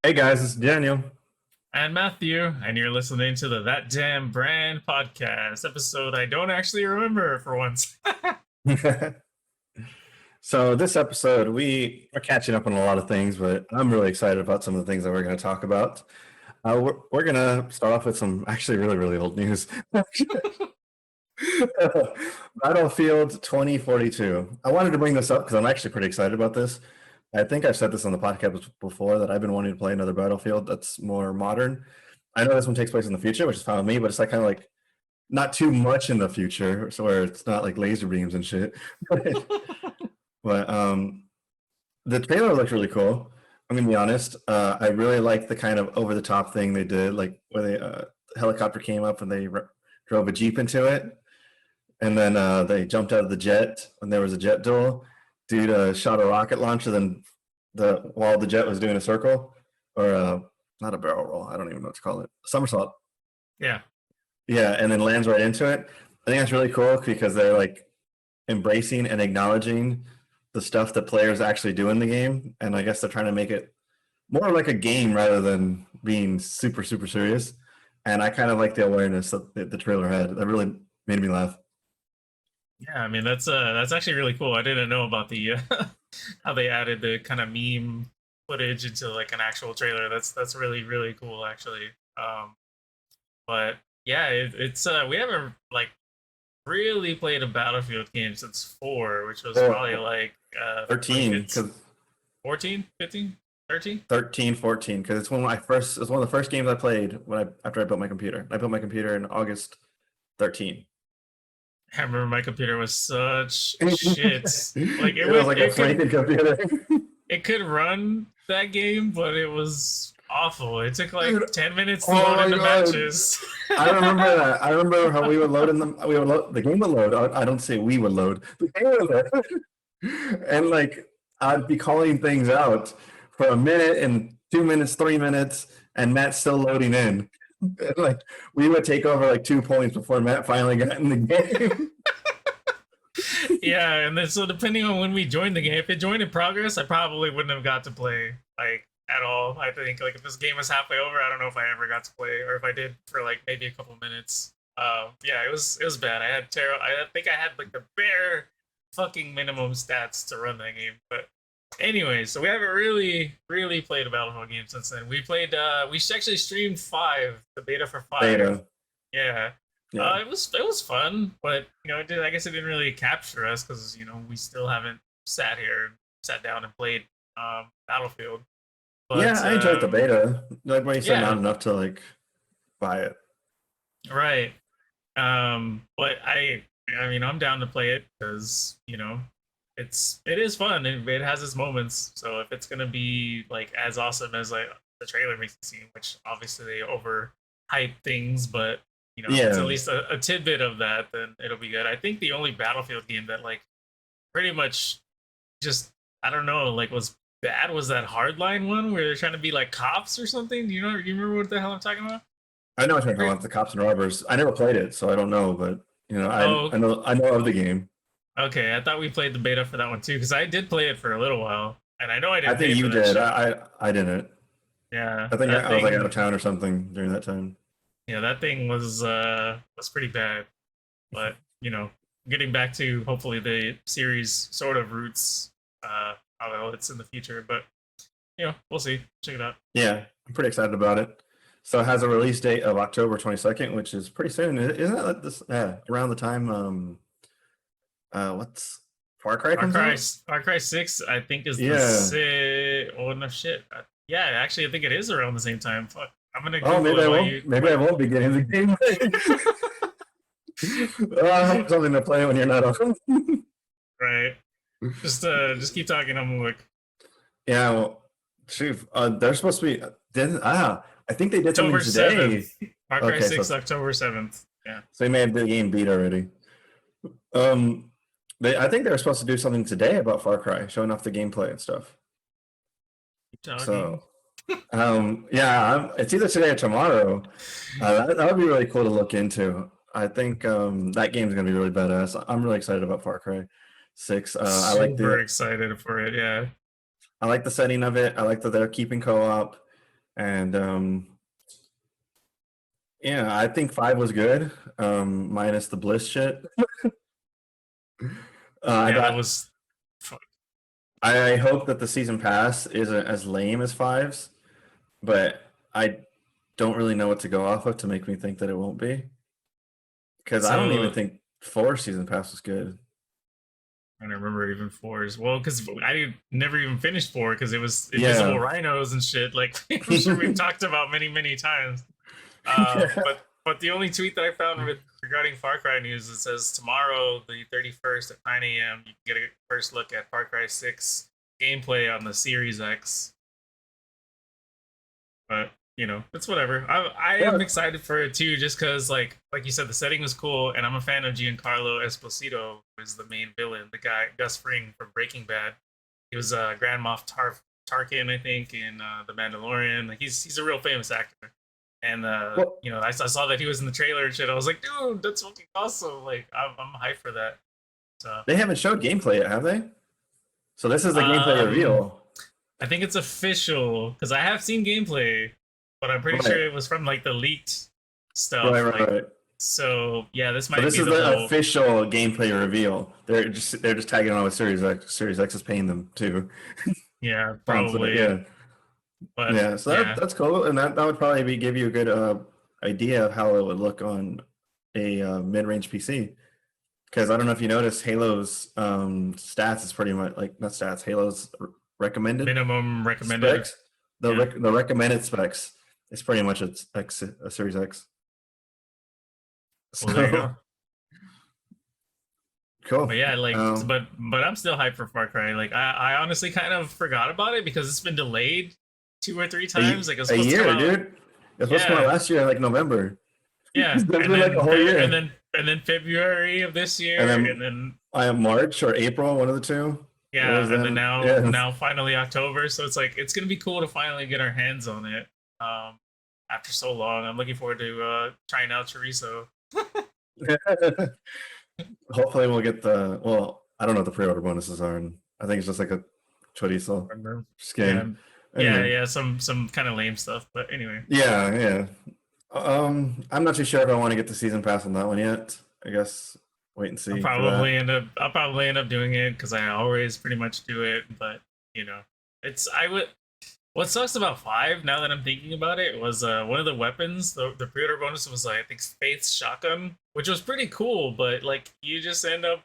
Hey guys, it's Daniel. And Matthew, and you're listening to the That Damn Brand podcast episode I don't actually remember for once. So this episode, we are catching up on a lot of things, but I'm really excited about some of the things that we're going to talk about. We're going to start off with some actually really, really old news. Battlefield 2042. I wanted to bring this up because I'm actually pretty excited about this. I think I've said this on the podcast before that I've been wanting to play another Battlefield that's more modern. I know this one takes place in the future, which is fine with me, but it's like kind of like not too much in the future, so where it's not like laser beams and shit. But the trailer looked really cool. I'm gonna be honest. I really like the kind of over the top thing they did, like where the helicopter came up and they drove a jeep into it, and then they jumped out of the jet when there was a jet duel. Dude shot a rocket launcher, then while the jet was doing a circle, or not a barrel roll. I don't even know what to call it. Somersault. Yeah. Yeah, and then lands right into it. I think that's really cool because they're like embracing and acknowledging the stuff that players actually do in the game, and I guess they're trying to make it more like a game rather than being super super serious. And I kind of like the awareness that the trailer had. That really made me laugh. Yeah, I mean that's actually really cool. I didn't know about the how they added the kind of meme footage into like an actual trailer. That's really really cool actually. But yeah, it's we haven't like really played a Battlefield game since 4, which was probably Or like 13, because 14, 15, 13. 13, 14, because it's one of the first games I played after I built my computer. I built my computer in August 13. I remember my computer was such shit. Like It was like a flaming computer. it could run that game, but it was awful. It took like Dude, 10 minutes to oh load my into god! matches. I remember that. I remember how we would load in them. We would load, the game would load. I don't say we would load. The game would load, and like I'd be calling things out for a minute and 2 minutes, 3 minutes, and Matt's still loading in. And, like we would take over like 2 points before Matt finally got in the game. Yeah, and then so depending on when we joined the game, if it joined in progress, I probably wouldn't have got to play like at all. I think like if this game was halfway over, I don't know if I ever got to play, or if I did for like maybe a couple minutes. Yeah, it was bad. I had terrible. I think I had like the bare fucking minimum stats to run that game. But anyway, so we haven't really played a Battlefield game since then. We actually streamed 5, the beta for 5. Beta. Yeah. Yeah. It was fun, but I guess it didn't really capture us because we still haven't sat down and played Battlefield. Yeah, But I enjoyed the beta. Like when you said not yeah, enough to like buy it. right. But I mean I'm down to play it because it is fun and it has its moments. So if it's gonna be like as awesome as like the trailer makes it seem, which obviously they overhype things, but if it's at Yeah. least a tidbit of that, then it'll be good. I think the only Battlefield game that like pretty much just I don't know like was bad was that Hardline one where they're trying to be like cops or something. You remember what the hell I'm talking about? I know what you're talking Right. about, the cops and robbers. I never played it, so I don't know, but I Oh, know of the game. okay. I thought we played the beta for that one too because I did play it for a little while, and I know I I didn't pay think for you that did. shit. I didn't. Yeah, I think that I was like out thing. of town or something during that time. Yeah, that thing was pretty bad. But getting back to hopefully the series sort of roots, although it's in the future. But we'll see. Check it out. Yeah, I'm pretty excited about it. So it has a release date of October 22nd, which is pretty soon. Isn't that like this? Yeah, around the time what's Far Cry Far comes Cry, out? Far Cry 6, I think is the Yeah. oh no shit. Yeah, actually, I think it is around the same time. Fuck, I'm gonna Oh, Google it while you. maybe I won't be getting the game. Something to play when you're not on. Right. Just keep talking. I'm gonna look. Yeah, well, shoot, they're supposed to be. I think they did something October today. 7th. Far Cry Okay, so 6, October 7th. Yeah. they may have the game beat already. I think they were supposed to do something today about Far Cry, showing off the gameplay and stuff. Keep talking. So, yeah, it's either today or tomorrow. That would be really cool to look into. I think that game's gonna be really badass. I'm really excited about Far Cry 6. Super excited for it. Yeah. I like the setting of it. I like that they're keeping co-op. And yeah, I think 5 was good, minus the bliss shit. I Yeah, that got. was. I hope that the season pass isn't as lame as 5's, but I don't really know what to go off of to make me think that it won't be. Because I don't even So think 4 season pass was good. I don't remember even 4 as well because I never even finished 4 because it was invisible Yeah. rhinos and shit. Like I'm sure we've talked about many times. Yeah. But the only tweet that I found regarding Far Cry news, it says tomorrow, the 31st at 9 a.m., you can get a first look at Far Cry 6 gameplay on the Series X. But it's whatever. I am Yeah. excited for it too, just because like you said, the setting was cool, and I'm a fan of Giancarlo Esposito, who is the main villain, the guy Gus Fring from Breaking Bad. He was Grand Moff Tarkin, I think, in The Mandalorian. Like he's a real famous actor. And Well, I saw that he was in the trailer and shit. I was like, dude, that's fucking awesome. Like I'm hyped for that. So they haven't showed gameplay yet, have they? So this is the gameplay um reveal. I think it's official because I have seen gameplay, but I'm pretty sure Right. it was from like the leaked Right, stuff. right, Like, right. so yeah, this So might this be is the the whole. official gameplay reveal. They're just tagging on with Series X. Series X is paying them too. Yeah, So, probably. yeah, But yeah. So yeah, that's cool, and that would probably give you a good idea of how it would look on a mid-range PC. Because I don't know if you noticed, Halo's stats is pretty much like not stats. Halo's recommended minimum recommended. specs, Yeah. the recommended specs is pretty much a Series X. Well, there you So go. cool. But yeah, like, Um, but I'm still hyped for Far Cry. Like, I honestly kind of forgot about it because it's been delayed 2 or 3 times. Like, it was a supposed to come year, out. dude. It was supposed to come out Yeah, last year, like November. yeah, It's been like a whole year. and then February of this And year, and then then I am March or April, one of the two. It was yeah, and then then, yeah. now finally October. So it's like it's gonna be cool to finally get our hands on it. Um, after so long, I'm looking forward to trying out chorizo. Hopefully we'll get the, well, I don't know what the pre-order bonuses are, and I think it's just like a chorizo Remember? Yeah, skin. Anyway, yeah, some kind of lame stuff. But anyway, yeah, yeah. I'm not too sure if I want to get the season pass on that one yet. I guess wait and see for that. I'll probably end up doing it because I always pretty much do it. But you know, it's I would. What sucks about 5, now that I'm thinking about it, was one of the weapons, the pre-order bonus was like, I think Faith's shotgun, which was pretty cool, but like you just end up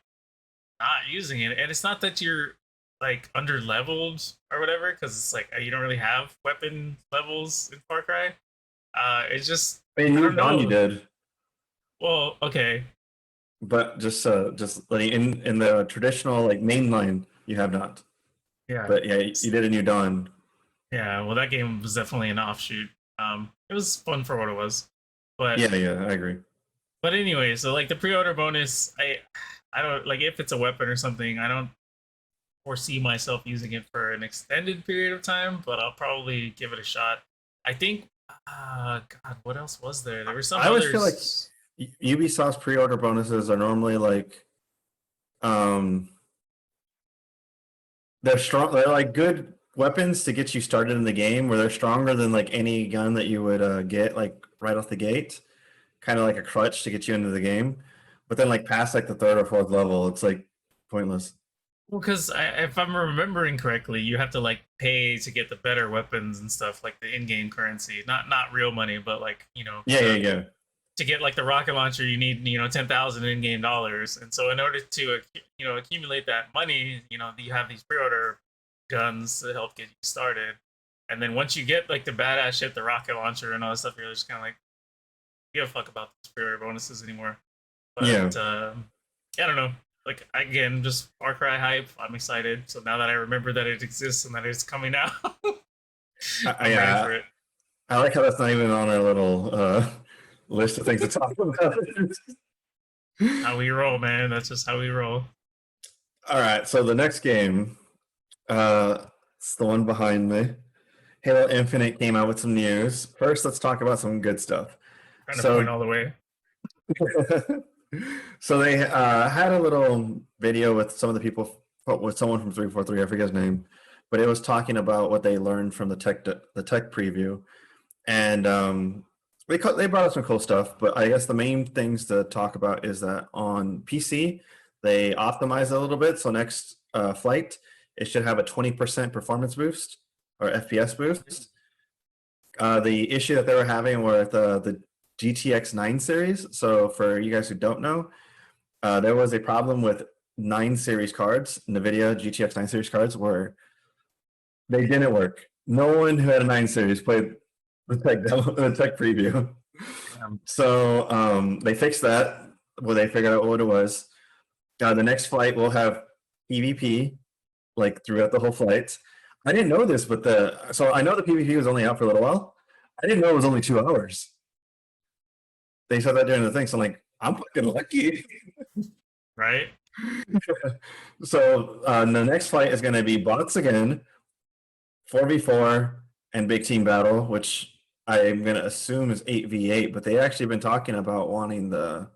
not using it. And it's not that you're like under leveled or whatever, because it's like you don't really have weapon levels in Far Cry. It's just I mean, I you don't Dawn you know. did, Well, okay. but just like in the traditional like mainline, you have not. Yeah. But yeah, you did a New Dawn. Yeah, well that game was definitely an offshoot. It was fun for what it was. But Yeah, yeah, I agree. anyway, so like the pre-order bonus, I don't like if it's a weapon or something, I don't foresee myself using it for an extended period of time, but I'll probably give it a shot. I think God, what else was there? There were some I always feel like others. Ubisoft's pre-order bonuses are normally like um they're strong. They're like good weapons to get you started in the game, where they're stronger than like any gun that you would get like right off the gate. Kind of like a crutch to get you into the game. But then like past like the third or fourth level, it's like pointless. Well, because if I'm remembering correctly, you have to like pay to get the better weapons and stuff, like the in-game currency, not real money, but like Yeah, yeah, yeah. to get like the rocket launcher, you need 10,000 in-game dollars, and so in order to accumulate that money, you have these pre-order guns to help get you started, and then once you get like the badass shit, the rocket launcher and all that stuff, you're just kind of like, give a fuck about these pre-order bonuses anymore. Yeah. But I don't know. Like again, just Far Cry hype. I'm excited. So now that I remember that it exists and that it's coming out, I'm ready for Yeah. it. I like how that's not even on our little list of things to talk about. How we roll, man. That's just how we roll. All right, so the next game, it's the one behind me. Halo Infinite came out with some news. First, let's talk about some good stuff. Trying to point So, all the way. so they had a little video with some of the people, with someone from 343, I forget his name, but it was talking about what they learned from the tech preview, and they brought up some cool stuff. But I guess the main things to talk about is that on PC they optimized a little bit. So next flight, it should have a 20% performance boost or FPS boost. The issue that they were having with the GTX 9 series. So for you guys who don't know, there was a problem with 9 series cards, NVIDIA GTX 9 series cards, where they didn't work. No one who had a 9 series played the tech demo, the tech preview. So they fixed that. Well, they figured out what it was. The next flight will have PvP like throughout the whole flight. I didn't know this, but so I know the PvP was only out for a little while. I didn't know it was only 2 hours. They said that during the thing, so I'm like, I'm fucking lucky. Right? So the next fight is going to be bots again, 4v4, and big team battle, which I'm going to assume is 8v8, but they actually been talking about wanting to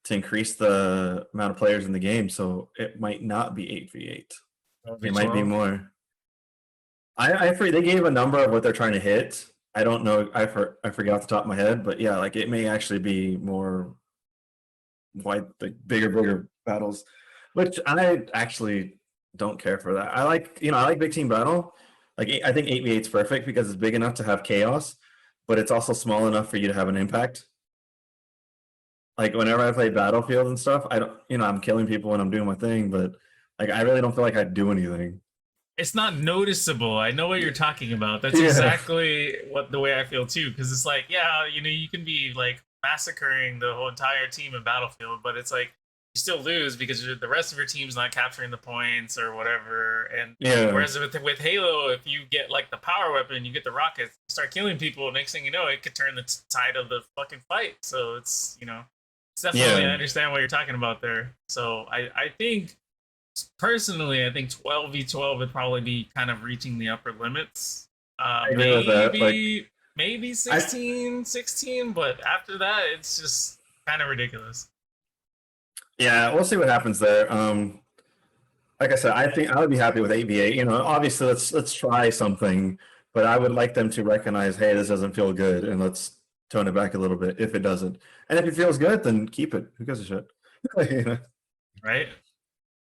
increase the amount of players in the game, so it might not be 8v8. It might be more. They gave a number of what they're trying to hit. I don't know. I forgot off the top of my head, but yeah, like it may actually be more wide, like bigger battles, which I actually don't care for that. I like big team battle. Like I think 8v8 is perfect because it's big enough to have chaos, but it's also small enough for you to have an impact. Like whenever I play Battlefield and stuff, I don't, I'm killing people when I'm doing my thing, but like I really don't feel like I do anything. It's not noticeable. I know what you're talking about. That's Yeah. exactly the way I feel too. Because it's like, yeah, you can be like massacring the whole entire team in Battlefield, but it's like you still lose because the rest of your team's not capturing the points or whatever. And Yeah. whereas with Halo, if you get like the power weapon, you get the rockets, you start killing people. Next thing you know, it could turn the tide of the fucking fight. So it's it's definitely I understand what you're talking about there. So I think. Personally, I think 12v12 would probably be kind of reaching the upper limits. Maybe 16, but after that, it's just kind of ridiculous. Yeah, we'll see what happens there. Like I said, I think I would be happy with 8v8. Obviously, let's try something, but I would like them to recognize, hey, this doesn't feel good, and let's tone it back a little bit if it doesn't. And if it feels good, then keep it. Who gives a shit? Right?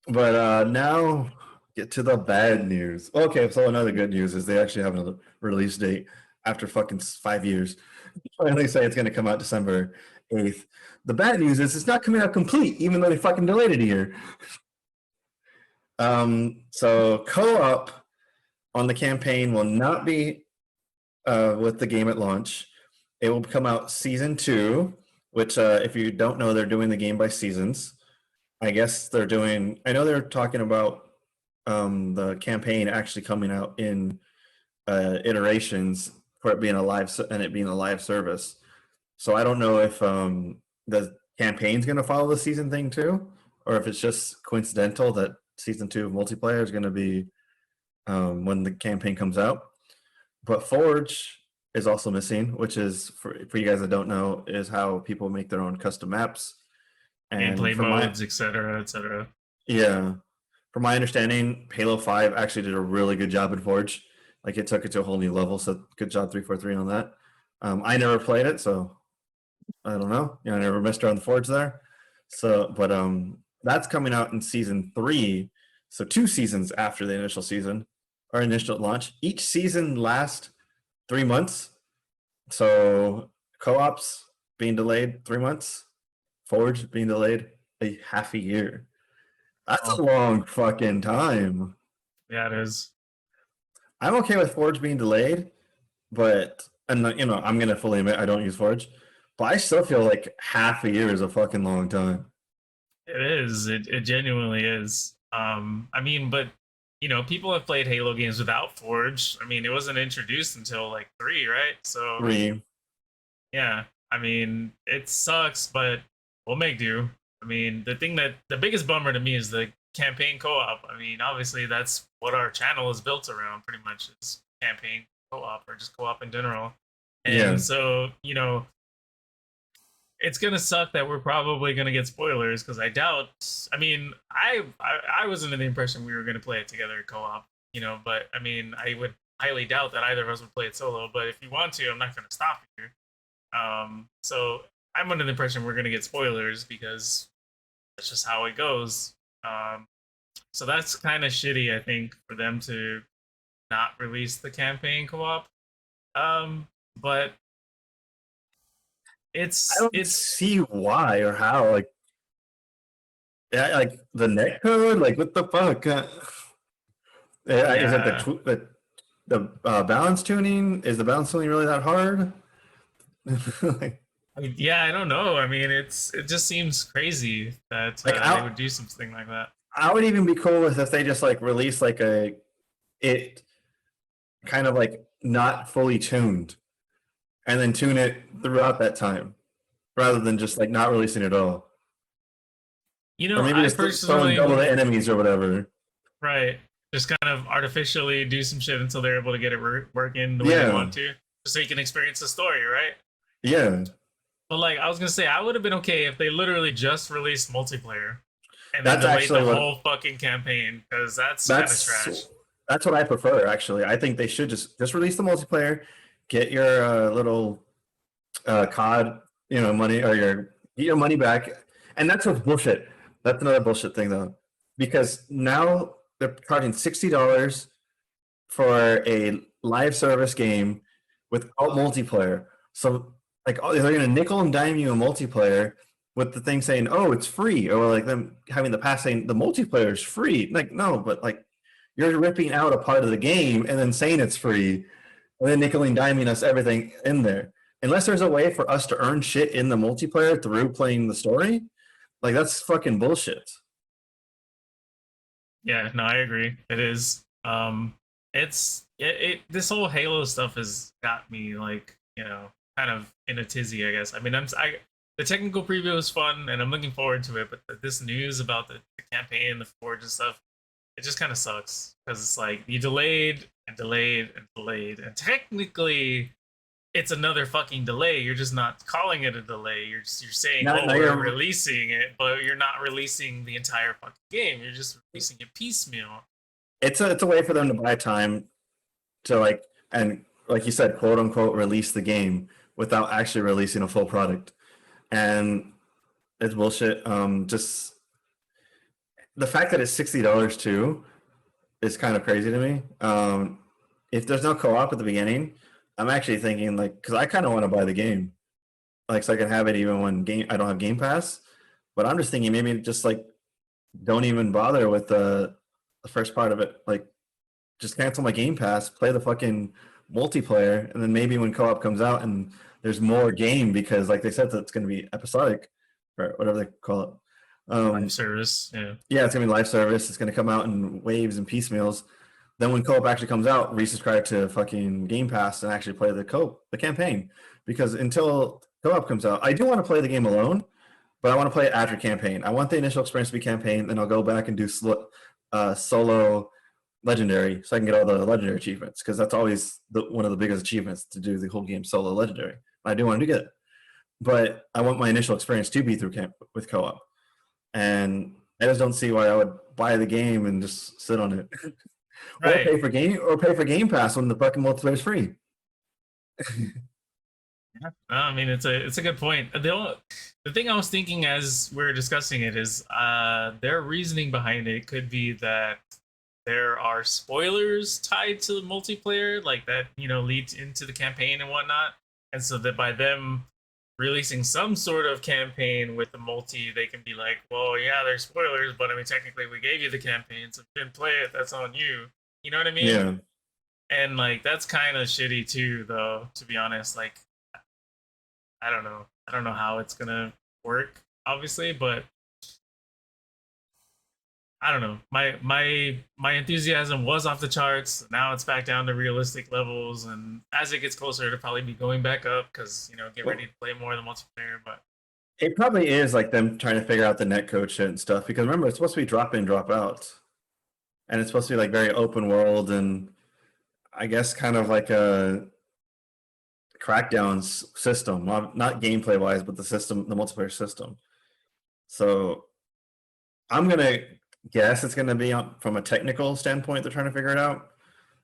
But now get to the bad news. Okay, so another good news is they actually have another release date after fucking 5 years. Finally say it's going to come out December 8th. The bad news is it's not coming out complete, even though they fucking delayed it a year. So co-op on the campaign will not be with the game at launch. It will come out season 2, which if you don't know, they're doing the game by seasons. I guess I know they're talking about the campaign actually coming out in iterations for it being a live service. So I don't know if the campaign's going to follow the season thing too, or if it's just coincidental that season 2 of multiplayer is going to be when the campaign comes out. But Forge is also missing, which is for you guys that don't know, is how people make their own custom maps. And gameplay modes, etc., etc. Yeah. From my understanding, Halo 5 actually did a really good job in Forge. Like it took it to a whole new level. So good job 343 on that. I never played it, so I don't know. I never messed around the Forge there. So, but that's coming out in season 3. So 2 seasons after the initial season or initial launch. Each season lasts 3 months. So co-ops being delayed 3 months. Forge being delayed a half a year. That's a long fucking time. Yeah, it is. I'm okay with Forge being delayed, but I'm gonna fully admit I don't use Forge, but I still feel like half a year is a fucking long time. It is. It genuinely is. I mean, but people have played Halo games without Forge. I mean, it wasn't introduced until like 3, right? So 3. Yeah. I mean, it sucks, but we'll make do. I mean, the biggest bummer to me is the campaign co-op. I mean, obviously that's what our channel is built around pretty much, is campaign co-op or just co-op in general. And so, it's gonna suck that we're probably gonna get spoilers because I doubt. I mean, I was under the impression we were gonna play it together co-op. But I mean, I would highly doubt that either of us would play it solo. But if you want to, I'm not going to stop you. So I'm under the impression we're going to get spoilers because that's just how it goes. So that's kind of shitty, I think, for them to not release the campaign co-op. But I it's don't see why or how. Like, yeah, like the net code. Like, what the fuck? Is it yeah. the balance tuning? Is the balance tuning really that hard? like, I mean, yeah, I don't know. I mean, it just seems crazy that like they would do something like that. I would even be cool with if they just like release like it kind of like not fully tuned and then tune it throughout that time rather than just like not releasing it at all. Or maybe I just throwing double personally, the enemies or whatever. right, just kind of artificially do some shit until they're able to get it working the way they Yeah. want to, just so you can experience the story, right? Yeah. But like, I was gonna say, I would have been okay if they literally just released multiplayer and then That's delayed the actually what whole fucking campaign because that's kind of that's trash. that's what I prefer actually. I think they should just release the multiplayer, get your little COD, money or get your money back. And that's what's bullshit. That's another bullshit thing though. Because now they're charging $60 for a live service game without multiplayer. So like they're gonna nickel and dime you a multiplayer with the thing saying, "Oh, it's free," or like them having the pass saying the multiplayer is free. Like no, but like you're ripping out a part of the game and then saying it's free, and then nickel and diming us everything in there. Unless there's a way for us to earn shit in the multiplayer through playing the story, like that's fucking bullshit. Yeah, no, I agree. It is. This whole Halo stuff has got me like kind of in a tizzy. I guess. I mean, the technical preview was fun, and I'm looking forward to it. But this news about the campaign, the Forge and stuff, it just kind of sucks because it's like you delayed and delayed and delayed, and technically it's another fucking delay. You're just not calling it a delay. You're saying, Now, "Oh, now we're you're releasing it," but you're not releasing the entire fucking game. You're just releasing it piecemeal. it's a way for them to buy time to like and like you said, quote unquote, release the game without actually releasing a full product. And it's bullshit. Just the fact that it's $60 too is kind of crazy to me. If there's no co-op at the beginning, I'm actually thinking like because I kind of want to buy the game, like so I can have it even when I don't have Game Pass. But I'm just thinking maybe just like don't even bother with the first part of it. Like just cancel my Game Pass, play the fucking multiplayer, and then maybe when co-op comes out and there's more game because like they said that it's going to be episodic or whatever they call it. Live service, yeah. Yeah, it's gonna be live service. It's gonna come out in waves and piecemeals. Then when co-op actually comes out, resubscribe to fucking Game Pass and actually play the campaign. Because until co-op comes out, I do want to play the game alone, but I want to play it after campaign. I want the initial experience to be campaign, then I'll go back and do solo legendary, so I can get all the legendary achievements. Because that's always one of the biggest achievements to do the whole game solo legendary. I do want to get it, but I want my initial experience to be through with co-op. And I just don't see why I would buy the game and just sit on it, Right. or pay for Game Pass when the fucking multiplayer is free. Yeah. I mean, it's a good point. The thing I was thinking as we are discussing it is their reasoning behind it could be that there are spoilers tied to the multiplayer, like that leads into the campaign and whatnot, and so that by them releasing some sort of campaign with the multi, they can be like, well, yeah, there's spoilers, but I mean, technically, we gave you the campaign, so if you didn't play it, that's on you. You know what I mean? Yeah, And like, that's kind of shitty too, though. To be honest, like, I don't know. I don't know how it's gonna work, obviously, but I don't know. My enthusiasm was off the charts. Now it's back down to realistic levels, and as it gets closer, it'll probably be going back up because get ready to play more of the multiplayer. But it probably is like them trying to figure out the netcode shit and stuff. Because remember, it's supposed to be drop in, drop out, and it's supposed to be like very open world and I guess kind of like a Crackdown's system, not gameplay wise, but the system, the multiplayer system. So I'm gonna guess it's going to be from a technical standpoint. They're trying to figure it out,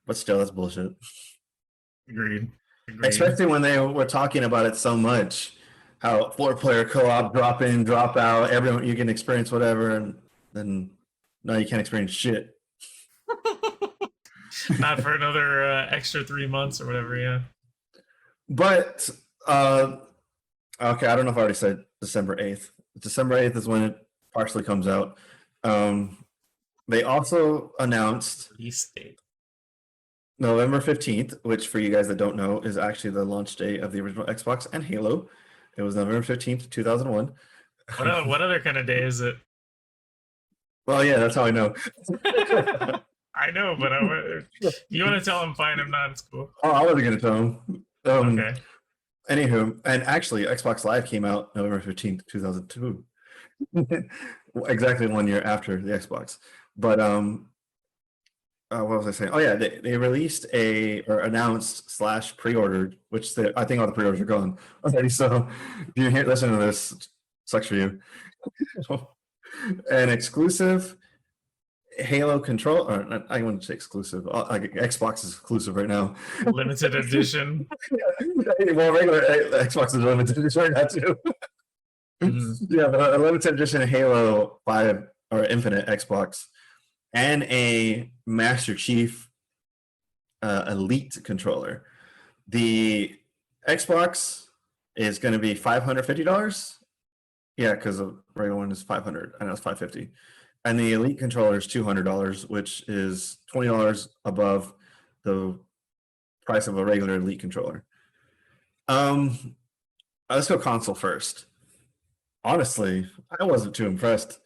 but still, that's bullshit. Agreed. Especially when they were talking about it so much, how 4-player co-op, drop in, drop out, everyone you can experience whatever, and then no, you can't experience shit. Not for another extra 3 months or whatever. Yeah. But okay, I don't know if I already said December 8th. December 8th is when it partially comes out. They also announced Release date. November 15th, which for you guys that don't know is actually the launch date of the original Xbox and Halo. It was November 15th, 2001. What other kind of day is it? Well, yeah, that's how I know. I know, but you want to tell him fine, I'm not in school. Oh, I wasn't going to tell him. Okay. Anywho, and actually, Xbox Live came out November 15th, 2002. Exactly 1 year after the Xbox. But what was I saying? Oh yeah, they released or announced / pre-ordered, which I think all the pre-orders are gone already. So if you listen to this, sucks for you. An exclusive Halo control, or I wouldn't say exclusive. Like Xbox is exclusive right now. Limited edition. Well, regular Xbox is limited edition right now too. Yeah, but a limited edition Halo 5 or Infinite Xbox and a Master Chief Elite controller. The Xbox is going to be $550. Yeah, because the regular one is $500. I know it's $550. And the Elite controller is $200, which is $20 above the price of a regular Elite controller. Let's go console first. Honestly, I wasn't too impressed.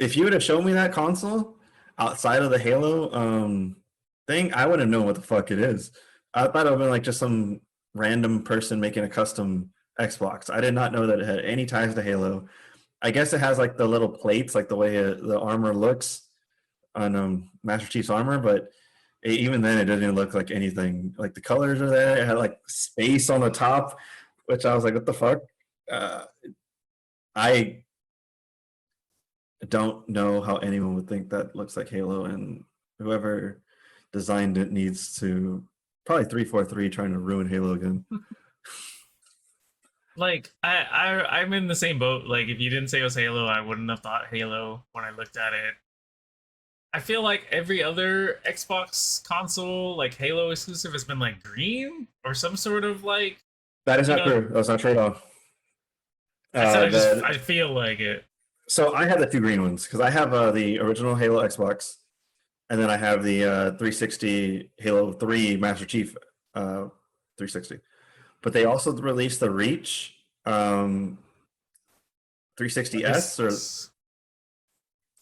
If you would have shown me that console outside of the Halo thing, I wouldn't know what the fuck it is. I thought it would have been like just some random person making a custom Xbox. I did not know that it had any ties to Halo. I guess it has like the little plates, like the way the armor looks on Master Chief's armor, but even then it didn't look like anything. Like the colors are there. It had like space on the top, which I was like, what the fuck? I don't know how anyone would think that looks like Halo, and whoever designed it needs to probably 343 trying to ruin Halo again. Like I'm in the same boat. Like if you didn't say it was Halo, I wouldn't have thought Halo when I looked at it. I feel like every other Xbox console, like Halo exclusive, has been like green or some sort of like. That is not true. That's not true at all. I feel like it. So I have the two green ones because I have the original Halo Xbox, and then I have the 360 Halo 3 Master Chief 360. But they also released the Reach 360S or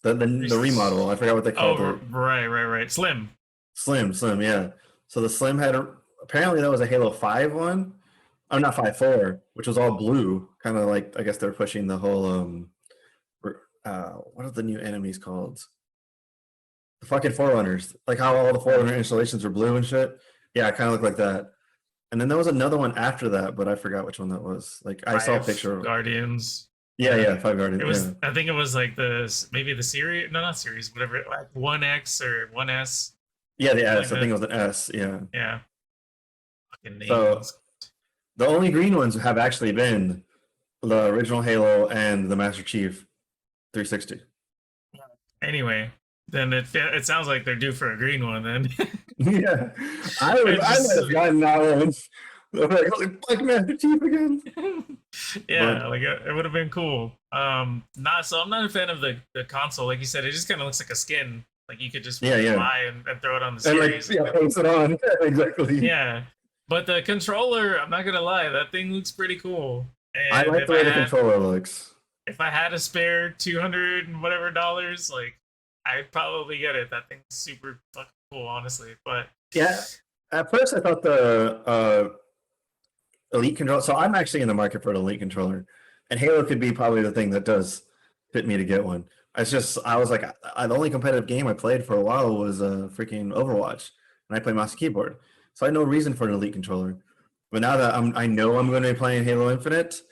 the remodel. I forgot what they called it. Right. Slim, yeah. So the Slim had apparently that was a Halo 5 one. Oh, not 5.4, which was all blue. Kind of like, I guess they're pushing the whole what are the new enemies called? The fucking Forerunners. Like how all the Forerunner installations are blue and shit. Yeah, it kind of looked like that. And then there was another one after that, but I forgot which one that was. Like I saw a picture of Guardians. Yeah, 5 Guardians. It was. Yeah. I think it was like maybe the series. No, not series. Whatever. Like 1X or 1S. Yeah, the S. Like I think it was an S. Yeah. Yeah. Fucking names. So the only green ones have actually been the original Halo and the Master Chief 360. Anyway, then it sounds like they're due for a green one. Then. Yeah, I might have gotten that one. Like, fuck Master Chief again. Yeah, but, like it would have been cool. So I'm not a fan of the console. Like you said, it just kind of looks like a skin. Like you could just buy and throw it on the series. And like, post it on. Exactly. Yeah, but the controller, I'm not gonna lie, that thing looks pretty cool. And I like the way the controller looks. If I had a spare $200 and whatever dollars, like I'd probably get it. That thing's super fucking cool, honestly. But yeah, at first I thought the Elite controller. So I'm actually in the market for an Elite controller, and Halo could be probably the thing that does fit me to get one. It's just I was like, the only competitive game I played for a while was freaking Overwatch, and I play mouse and keyboard, so I had no reason for an Elite controller. But now that I know I'm going to be playing Halo Infinite,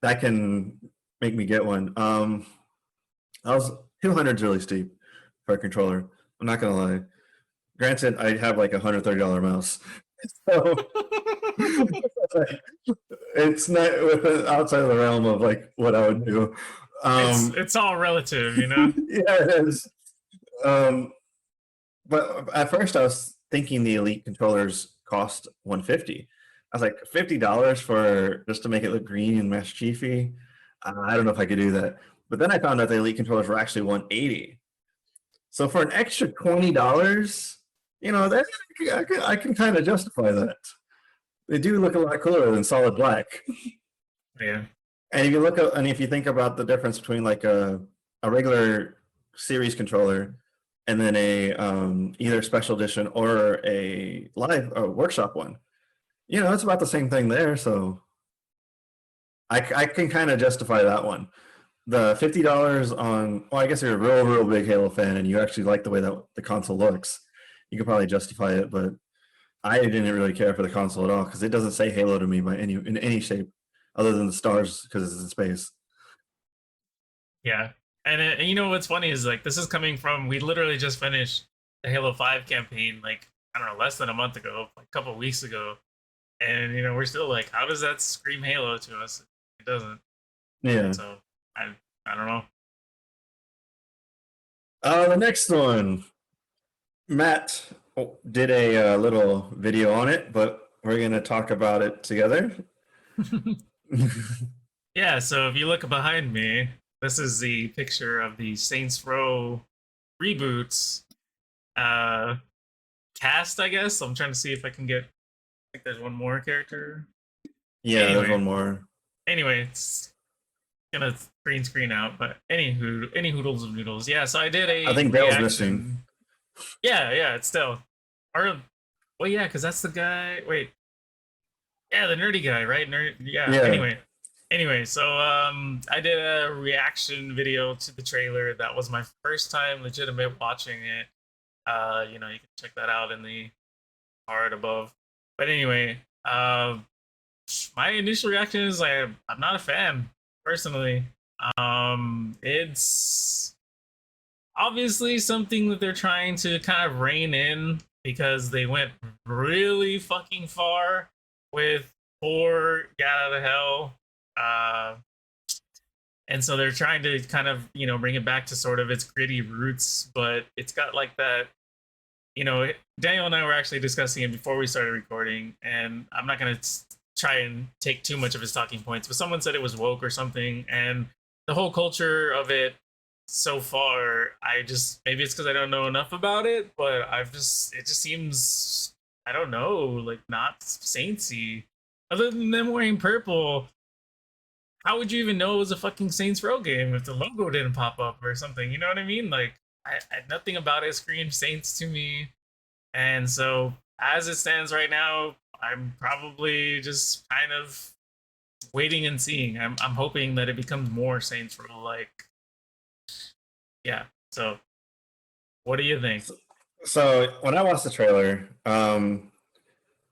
that can make me get one. I was 200's really steep. for a controller. I'm not gonna lie. Granted, I have like $130 mouse, so it's not outside of the realm of like what I would do. It's all relative, you know. Yeah, it is. But at first, I was thinking the Elite controllers cost 150. I was like, $50 for just to make it look green and mischiefy. I don't know if I could do that. But then I found out the Elite controllers were actually 180. So for an extra $20, you know, that I can kind of justify that. They do look a lot cooler than solid black. Yeah. And if you look at, and if you think about the difference between like a regular series controller and then a either special edition or a live or workshop one, you know, it's about the same thing there. So I can kind of justify that one. The $50 on, well, I guess you're a real big Halo fan and you actually like the way that the console looks, you could probably justify it. But I didn't really care for the console at all because it doesn't say Halo to me in any shape other than the stars because it's in space. Yeah. And you know what's funny is like this is coming from, we literally just finished the Halo 5 campaign like, I don't know, less than a month ago, like a couple of weeks ago. And you know, we're still like, how does that scream Halo to us? It doesn't. Yeah. So I don't know. The next one, Matt did a little video on it, but we're gonna talk about it together. Yeah, so if you look behind me, this is the picture of the Saints Row reboots cast, I guess. I'm trying to see if I can get, I think there's one more character. Yeah, anyway, there's one more. Anyway, it's gonna green screen out, but any hoodles of noodles. Yeah, so I did a I think Bale's missing. Yeah, it's still. Or, well, yeah, because that's the guy. Wait. Yeah, the nerdy guy, right? Yeah. Anyway, so I did a reaction video to the trailer. That was my first time legitimate watching it. You know, you can check that out in the card above. But anyway, my initial reaction is I'm not a fan personally. It's obviously something that they're trying to kind of rein in because they went really fucking far with 4 Get Out of Hell. And so they're trying to kind of, you know, bring it back to sort of its gritty roots, but it's got like that, you know, Daniel and I were actually discussing it before we started recording, and I'm not going to try and take too much of his talking points, but someone said it was woke or something, and the whole culture of it so far, maybe it's because I don't know enough about it, but it just seems, I don't know, like not Saintsy. Other than them wearing purple, how would you even know it was a fucking Saints Row game if the logo didn't pop up or something? You know what I mean? Like, nothing about it screams Saints to me. And so, as it stands right now, I'm probably just kind of waiting and seeing. I'm hoping that it becomes more Saints Row like. Yeah. So, what do you think? So when I watched the trailer,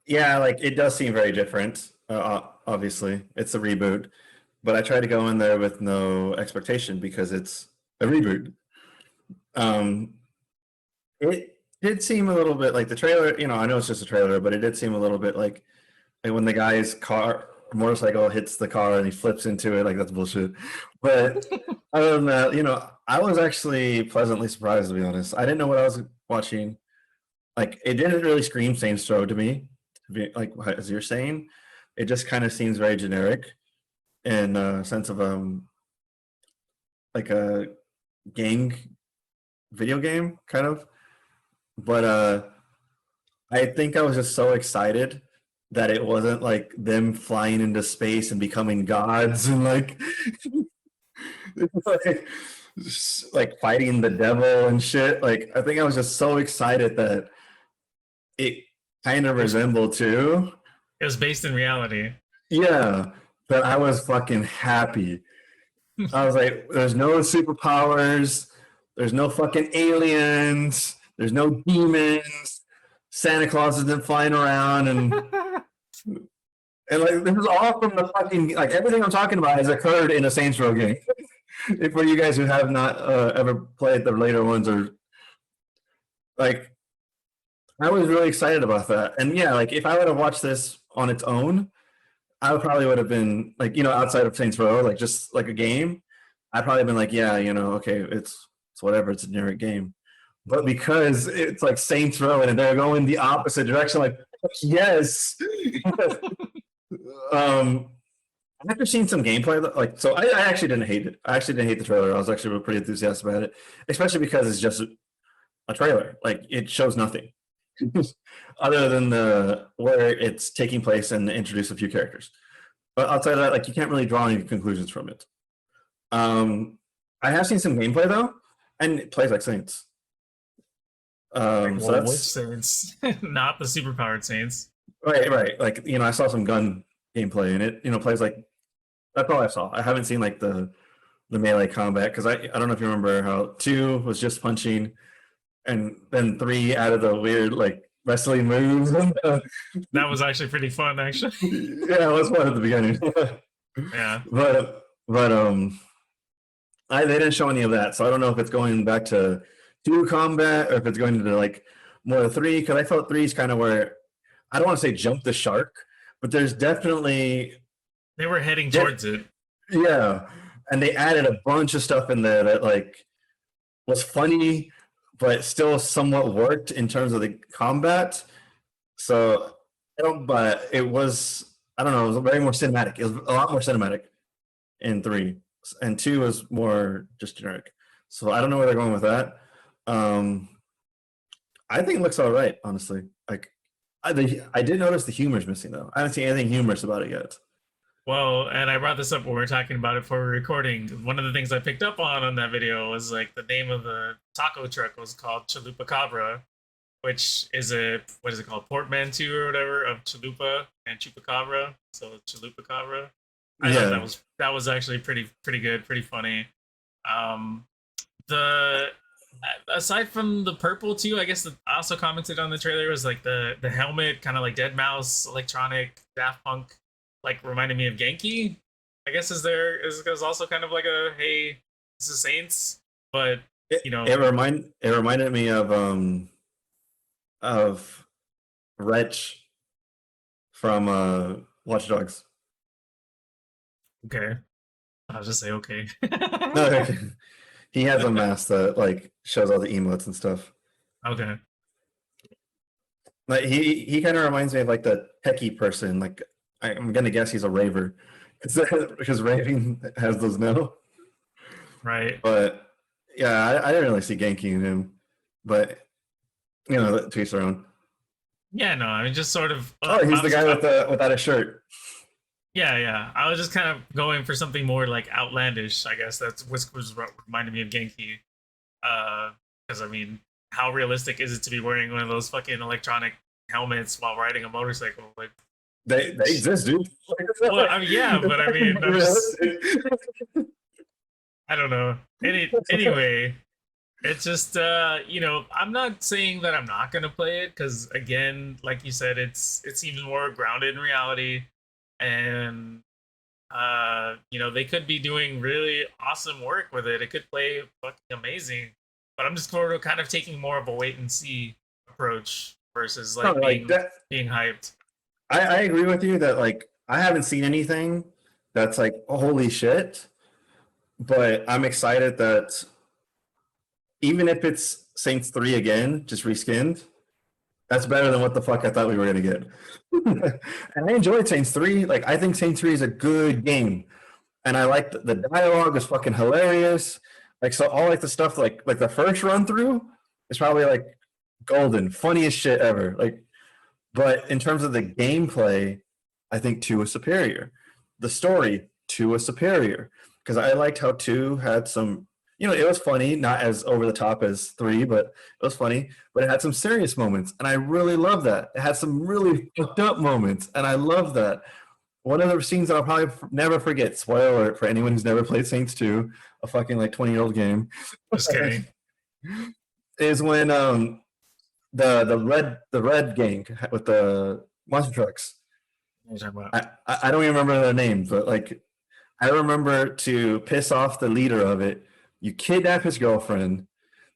yeah, like it does seem very different. Obviously, it's a reboot, but I tried to go in there with no expectation because it's a reboot. It did seem a little bit like the trailer. You know, I know it's just a trailer, but it did seem a little bit like when the guy's motorcycle hits the car and he flips into it, like that's bullshit. But other than that, you know, I was actually pleasantly surprised, to be honest. I didn't know what I was watching. Like, it didn't really scream Saints Row to me, like as you're saying. It just kind of seems very generic in a sense of like a gang video game kind of. But I think I was just so excited that it wasn't like them flying into space and becoming gods and like fighting the devil and shit. Like, I think I was just so excited that it kind of resembled too. It was based in reality. Yeah, but I was fucking happy. I was like, there's no superpowers, there's no fucking aliens, there's no demons, Santa Claus isn't flying around, and like this is all from the fucking, like, everything I'm talking about has occurred in a Saints Row game. For you guys who have not ever played the later ones or Like, I was really excited about that. And yeah, like if I would have watched this on its own, I probably would have been like, outside of Saints Row, like just like a game, I'd probably been like, yeah, okay, it's whatever, it's a generic game. But because it's like Saints Row and they're going the opposite direction, like yes. um, After seeing some gameplay, like so, I actually didn't hate it. I actually didn't hate the trailer. I was actually pretty enthusiastic about it, especially because it's just a trailer. Like it shows nothing other than the where it's taking place and introduce a few characters. But outside of that, like you can't really draw any conclusions from it. I have seen some gameplay though, and it plays like Saints. So Well, which that's Saints? Not the superpowered Saints. right. Like I saw some gun gameplay, and it plays like that's all I saw. I haven't seen like the melee combat because I don't know if you remember how 2 was just punching, and then 3 added the weird like wrestling moves. That was actually pretty fun, actually. Yeah, it was fun at the beginning. Yeah. But they didn't show any of that, so I don't know if it's going back to 2 combat or if it's going to like more 3, because I felt 3 is kind of where I don't want to say jump the shark, but there's definitely They were heading towards it. yeah, and they added a bunch of stuff in there that like was funny, but still somewhat worked in terms of the combat. So, but it was I don't know, it was very more cinematic. It was a lot more cinematic in 3, and 2 was more just generic. So I don't know where they're going with that. I think it looks all right, honestly. Like I did notice the humor's missing though. I haven't seen anything humorous about it yet. Well, and I brought this up when we were talking about it before we were recording. One of the things I picked up on that video was like the name of the taco truck was called Chalupa Cabra, which is what is it called, portmanteau or whatever of chalupa and chupacabra. So Chalupa Cabra. I thought that was actually pretty good, pretty funny. The aside from the purple too, I guess I also commented on the trailer was like the helmet, kind of like Dead Mouse, electronic, Daft Punk, like reminded me of Genki. I guess is also kind of like a hey, this is Saints, but it reminded me of Wretch from Watch Dogs. Okay, I'll just say okay. No, he has a mask that like shows all the emotes and stuff. Okay. Like he kind of reminds me of like the techie person. Like I'm gonna guess he's a raver, because raving has those now. Right. But yeah, I didn't really see Genki in him, but to each their own. Yeah, no, I mean just sort of. Oh, he's the guy without a shirt. Yeah. I was just kind of going for something more like outlandish. I guess that's what reminded me of Genki. Because I mean, how realistic is it to be wearing one of those fucking electronic helmets while riding a motorcycle? Like they exist, dude. Well, I mean, yeah, but I mean, I don't know. Anyway, it's just I'm not saying that I'm not gonna play it because again, like you said, it seems more grounded in reality, and they could be doing really awesome work with it. It could play fucking amazing, but I'm just sort of kind of taking more of a wait and see approach versus being hyped. I agree with you that like I haven't seen anything that's like holy shit, but I'm excited that even if it's Saints 3 again, just reskinned, that's better than what the fuck I thought we were gonna get. And I enjoyed Saints 3. Like I think Saints 3 is a good game. And I like the dialogue is fucking hilarious. Like so all like the stuff like the first run through is probably like golden, funniest shit ever. Like, but in terms of the gameplay, I think 2 is superior. The story, 2 is superior. Because I liked how 2 had some, it was funny, not as over the top as 3, but it was funny. But it had some serious moments, and I really love that. It had some really fucked up moments, and I love that. One of the scenes that I'll probably never forget, spoiler alert for anyone who's never played Saints 2, a fucking like 20-year-old game. Just kidding. Is when the red gang with the monster trucks. I don't even remember their names, but like I remember to piss off the leader of it, you kidnap his girlfriend,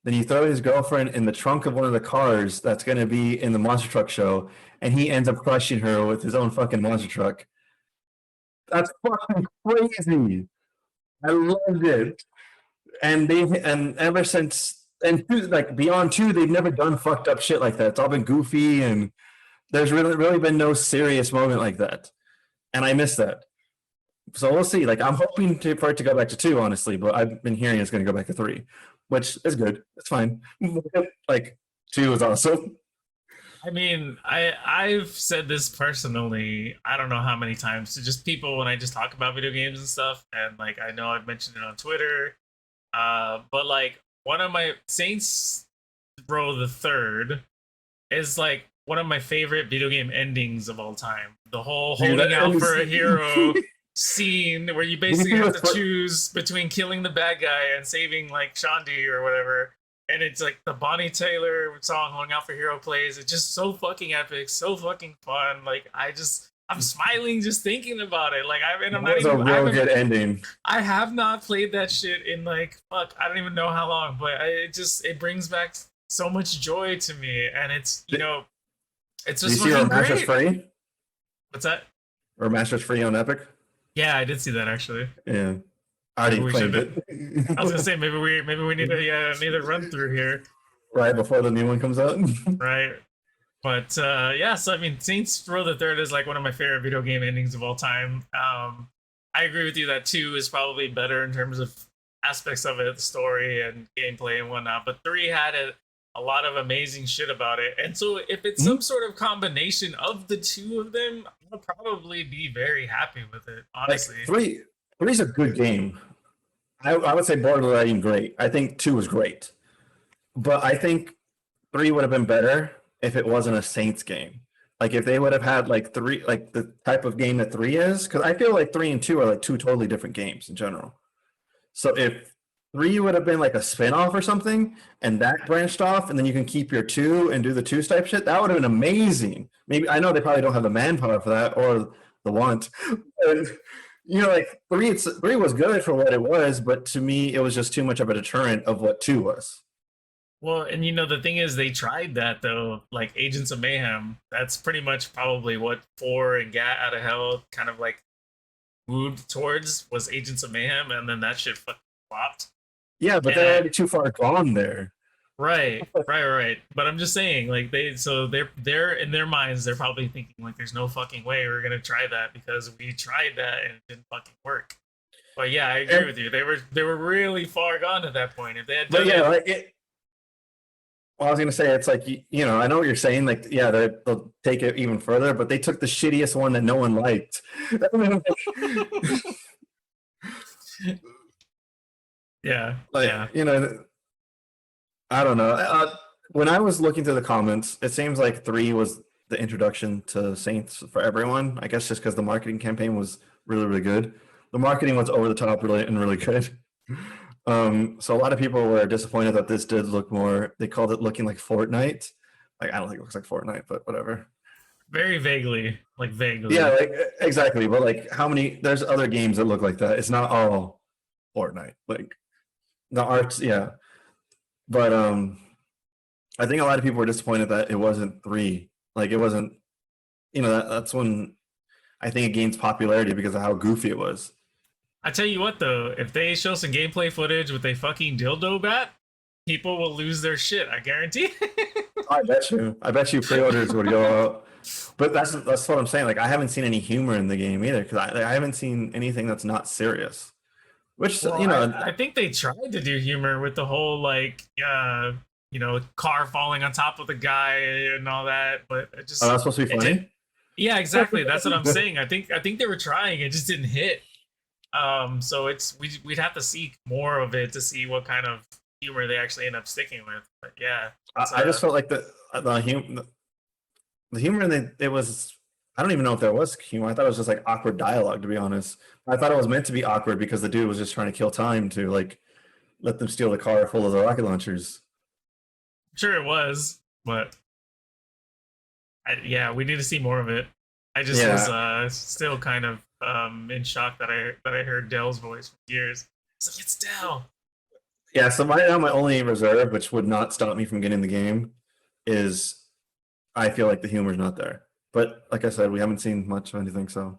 Then you throw his girlfriend in the trunk of one of the cars that's going to be in the monster truck show, and he ends up crushing her with his own fucking monster truck. That's fucking crazy. I loved it. And ever since like Beyond 2, they've never done fucked up shit like that. It's all been goofy, and there's really been no serious moment like that. And I miss that. So we'll see. Like I'm hoping for it to go back to 2, honestly, but I've been hearing it's going to go back to 3, which is good. It's fine. Like 2 is awesome. I mean, I've said this personally. I don't know how many times to just people when I just talk about video games and stuff, and like I know I've mentioned it on Twitter. But like one of my Saints Row the Third is like one of my favorite video game endings of all time. The whole holding out for a hero scene where you basically have to choose between killing the bad guy and saving like Shandy or whatever. And it's like the Bonnie Taylor song "Holding Out for Hero" plays. It's just so fucking epic, so fucking fun. Like I'm smiling just thinking about it. Like I'm not even. A real good ending. I have not played that shit in like fuck. I don't even know how long, but it brings back so much joy to me, and it's it's just fucking great. Free? What's that? Or Masters Free on Epic? Yeah, I did see that actually. Yeah. I already claimed it. I was gonna say maybe we need a run through here. Right before the new one comes out. Right. But yeah, so I mean Saints Row the Third is like one of my favorite video game endings of all time. I agree with you that 2 is probably better in terms of aspects of it, the story and gameplay and whatnot. But 3 had a lot of amazing shit about it. And so if it's some sort of combination of the 2 of them, I'll probably be very happy with it, honestly. Like, 3's a good game. I would say borderline great. I think 2 was great. But I think 3 would have been better if it wasn't a Saints game. Like if they would have had like 3, like the type of game that 3 is, because I feel like 3 and 2 are like 2 totally different games in general. So if 3 would have been like a spin-off or something, and that branched off, and then you can keep your 2 and do the 2 type shit, that would have been amazing. Maybe I know they probably don't have the manpower for that or the want. And, like 3 was good for what it was, but to me, it was just too much of a deterrent of what 2 was. Well, and the thing is, they tried that though, like Agents of Mayhem. That's pretty much probably what 4 and Gat Out of Hell kind of like moved towards was Agents of Mayhem, and then that shit flopped. Yeah, but they're already too far gone there. Right. But I'm just saying, like they're in their minds, they're probably thinking like, there's no fucking way we're gonna try that because we tried that and it didn't fucking work. But yeah, I agree with you. They were really far gone at that point. If they had done well, I was gonna say it's like I know what you're saying. Like, yeah, they'll take it even further, but they took the shittiest one that no one liked. Yeah, I don't know. When I was looking through the comments, it seems like 3 was the introduction to Saints for everyone. I guess just because the marketing campaign was really, really good. The marketing was over the top, really good. So a lot of people were disappointed that this did look more. They called it looking like Fortnite. Like I don't think it looks like Fortnite, but whatever. Very vaguely. Yeah, like exactly. But like, how many? There's other games that look like that. It's not all Fortnite. Like the arts, yeah. But I think a lot of people were disappointed that it wasn't 3. Like it wasn't. That's when I think it gains popularity because of how goofy it was. I tell you what, though, if they show some gameplay footage with a fucking dildo bat, people will lose their shit. I guarantee. I bet you pre-orders would go out. But that's what I'm saying. Like I haven't seen any humor in the game either because I haven't seen anything that's not serious. Which I think they tried to do humor with the whole like car falling on top of the guy and all that, but it just that's supposed to be funny. Yeah, exactly. That's what I'm saying. I think they were trying. It just didn't hit. So we'd have to see more of it to see what kind of humor they actually end up sticking with. But yeah, I just felt like the humor in it was. I don't even know if there was humor. I thought it was just like awkward dialogue, to be honest. I thought it was meant to be awkward because the dude was just trying to kill time to like let them steal the car full of the rocket launchers. Sure, it was, but we need to see more of it. I just was still kind of in shock that I heard Dell's voice for years. It's like, it's Dell. Yeah, so right now my only reserve, which would not stop me from getting the game, is I feel like the humor's not there. But like I said, we haven't seen much of anything, so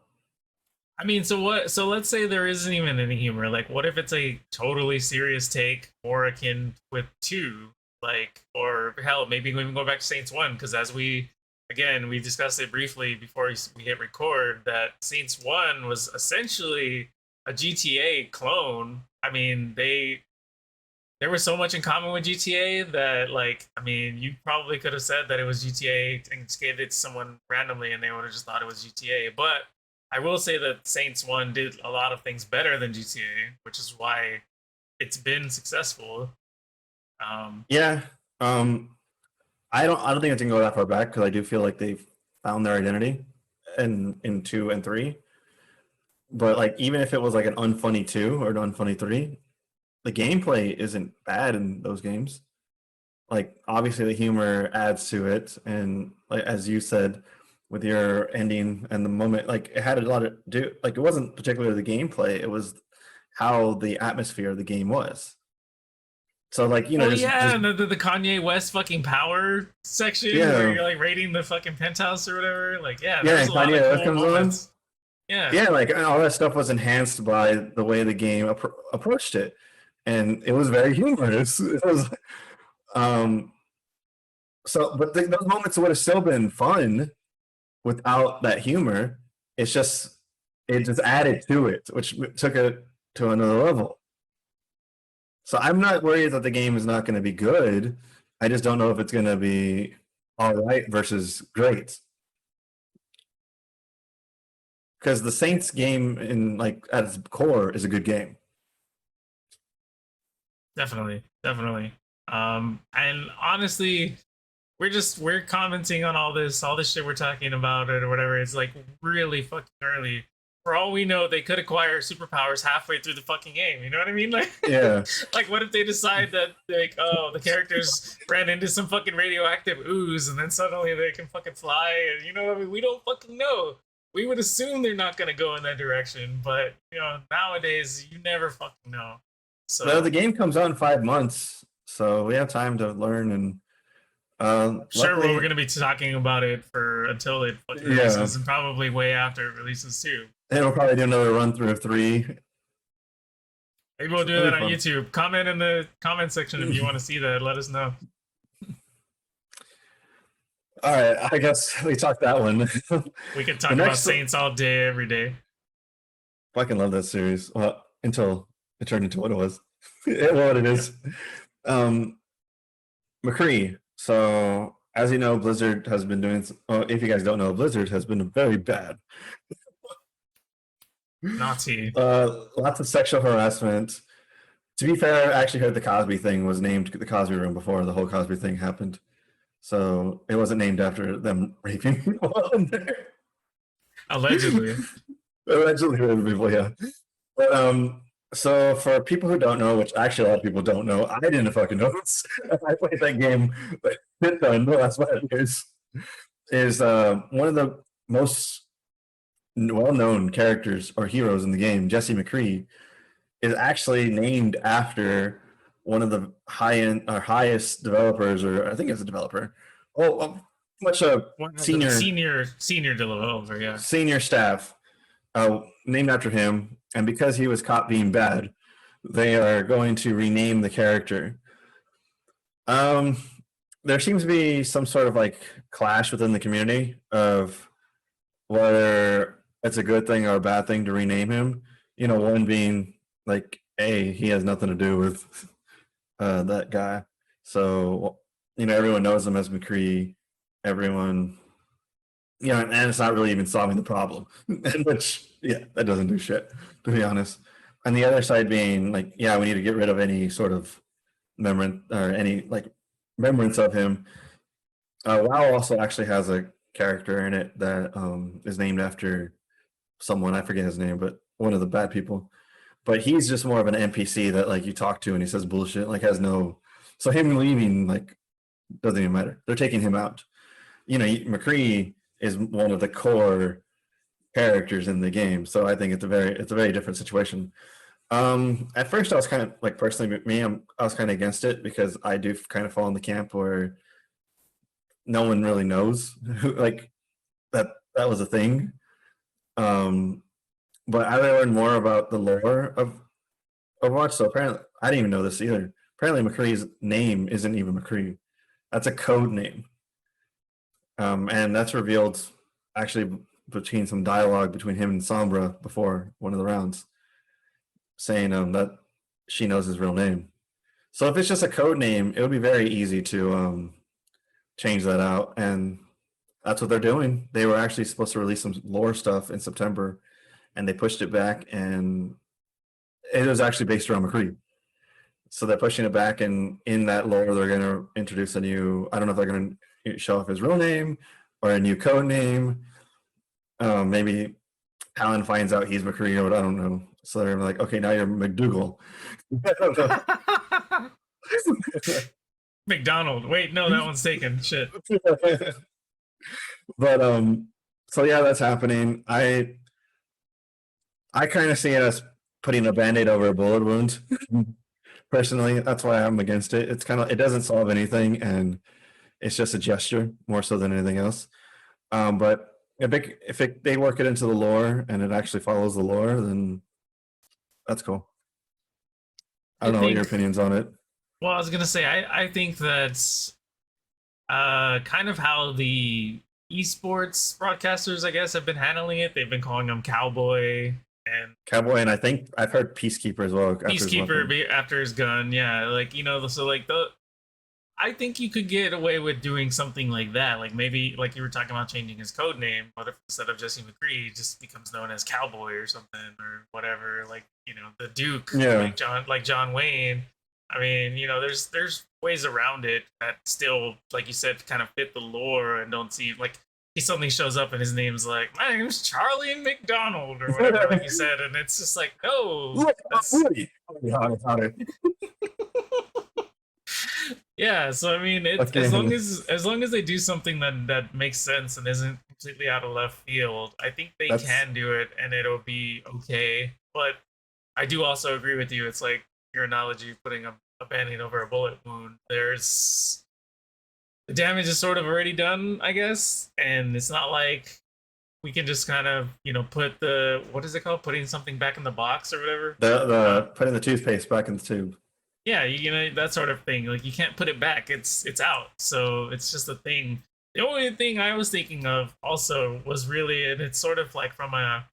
I mean, so what? So let's say there isn't even any humor. Like, what if it's a totally serious take, more akin with two, like, or hell, maybe even go back to Saints One, because as we discussed it briefly before we hit record, that Saints One was essentially a GTA clone. I mean, there was so much in common with GTA that, like, I mean, you probably could have said that it was GTA and just gave it to someone randomly, and they would have just thought it was GTA. But I will say that Saints One did a lot of things better than GTA, which is why it's been successful. yeah. I don't think I can go that far back because I do feel like they've found their identity in 2 and 3. But like even if it was like an unfunny 2 or an unfunny 3, the gameplay isn't bad in those games. Like obviously the humor adds to it, and like as you said, with your ending and the moment, like it had a lot of do. Like it wasn't particularly the gameplay; it was how the atmosphere of the game was. So like Well, yeah, just and the Kanye West fucking power section where yeah, you're like raiding the fucking penthouse or whatever. Like, yeah, there yeah. was And a lot of Kanye West cool comes on. moments. Yeah, Yeah, like all that stuff was enhanced by the way the game approached it, and it was very humorous. It was um. So, but those moments would have still been fun without that humor. It's just it just added to it, which took it to another level. So I'm not worried that the game is not going to be good. I just don't know if it's going to be all right versus great. Because the Saints game in like at its core is a good game. definitely, definitely. And honestly, we're commenting on all this shit we're talking about it or whatever. It's like really fucking early. For all we know, they could acquire superpowers halfway through the fucking game. You know what I mean? Like, Yeah. like what if they decide that like, oh, the characters ran into some fucking radioactive ooze, and then suddenly they can fucking fly, and you know what I mean? We don't fucking know. We would assume they're not gonna go in that direction, but you know, nowadays you never fucking know. No, the So game comes out in 5 months, so we have time to learn. And sure, well, we're luckily, gonna be talking about it for until it fucking yeah, releases, and probably way after it releases too. and we'll probably do another run through of 3. Maybe we'll do It'll that be on fun. YouTube. Comment in the comment section if you want to see that. Let us know. All right, I guess we talked that one. We could The talk about next, Saints all day, every day. fucking love that series. Well, until it turned into what it was. What it Yeah. is. Um, McCree. So, as you know, Blizzard has been doing. Well, if you guys don't know, Blizzard has been very bad. Nazi. Lots of sexual harassment. To be fair, I actually heard the Cosby thing was named the Cosby Room before the whole Cosby thing happened. So it wasn't named after them raping people in there. Allegedly. Allegedly raping people, yeah. But so for people who don't know, which actually a lot of people don't know, I didn't fucking know this. I played that game like done the last 5 years. Is one of the most well-known characters or heroes in the game, Jesse McCree, is actually named after one of the high-end or highest developers, or I think it's a developer. Oh, much a One of the senior senior developer, yeah. senior staff named after him, and because he was caught being bad, they are going to rename the character. Um, there seems to be some sort of like clash within the community of whether it's a good thing or a bad thing to rename him. You know, one being like, hey, he has nothing to do with that guy. So, you know, everyone knows him as McCree. Everyone, you know, and it's not really even solving the problem, which, yeah, that doesn't do shit, to be honest. And the other side being like, yeah, we need to get rid of any sort of memory or any like remembrance of him. WoW also actually has a character in it that is named after someone, I forget his name, but one of the bad people. But he's just more of an NPC that like you talk to and he says bullshit, like has no. So him leaving like doesn't even matter. They're taking him out. You know, McCree is one of the core characters in the game, so I think it's a very different situation. At first I was kind of like personally me, I was kind of against it because I do kind of fall in the camp where no one really knows like that was a thing. Um, but I learned more about the lore of Overwatch. So apparently, I didn't even know this either. Apparently, McCree's name isn't even McCree. That's a code name, and that's revealed actually between some dialogue between him and Sombra before one of the rounds, saying that she knows his real name. So if it's just a code name, it would be very easy to change that out, and that's what they're doing. They were actually supposed to release some lore stuff in September, and they pushed it back, and it was actually based around McCree. So they're pushing it back, and in that lore, they're going to introduce a new. I don't know if they're going to show off his real name or a new code name. Maybe Alan finds out he's McCree, or I don't know. So they're like, okay, now you're McDougal. I don't know. McDonald. Wait, no, that one's taken. Shit. But so yeah, that's happening. I kind of see it as putting a band-aid over a bullet wound. Personally, that's why I'm against it. It's kind of, it doesn't solve anything, and it's just a gesture more so than anything else. But they work it into the lore and it actually follows the lore, then that's cool. I don't know what your opinions on it. Well, I was gonna say I think that's kind of how the esports broadcasters, I guess, have been handling it. They've been calling him Cowboy and I think I've heard Peacekeeper as well. Peacekeeper after his gun. Yeah, like so like I think you could get away with doing something like that. Like maybe like you were talking about changing his code name, but if instead of Jesse McCree, he just becomes known as Cowboy or something or whatever. Like the Duke, yeah, like John Wayne. I mean, there's ways around it that still, like you said, kind of fit the lore and don't seem like he suddenly shows up and his name's like, my name's Charlie McDonald or whatever, like you said, and it's just like, no, that's... Yeah, so I mean, it's as long as they do something that makes sense and isn't completely out of left field, I think they can do it and it'll be okay. But I do also agree with you. It's like your analogy, putting a band-aid over a bullet wound. There's the damage is sort of already done, I guess, and it's not like we can just kind of put the, what is it called, putting something back in the box or whatever. The putting the toothpaste back in the tube. Yeah, that sort of thing. Like you can't put it back; it's out. So it's just a thing. The only thing I was thinking of also was really, and it's sort of like from a,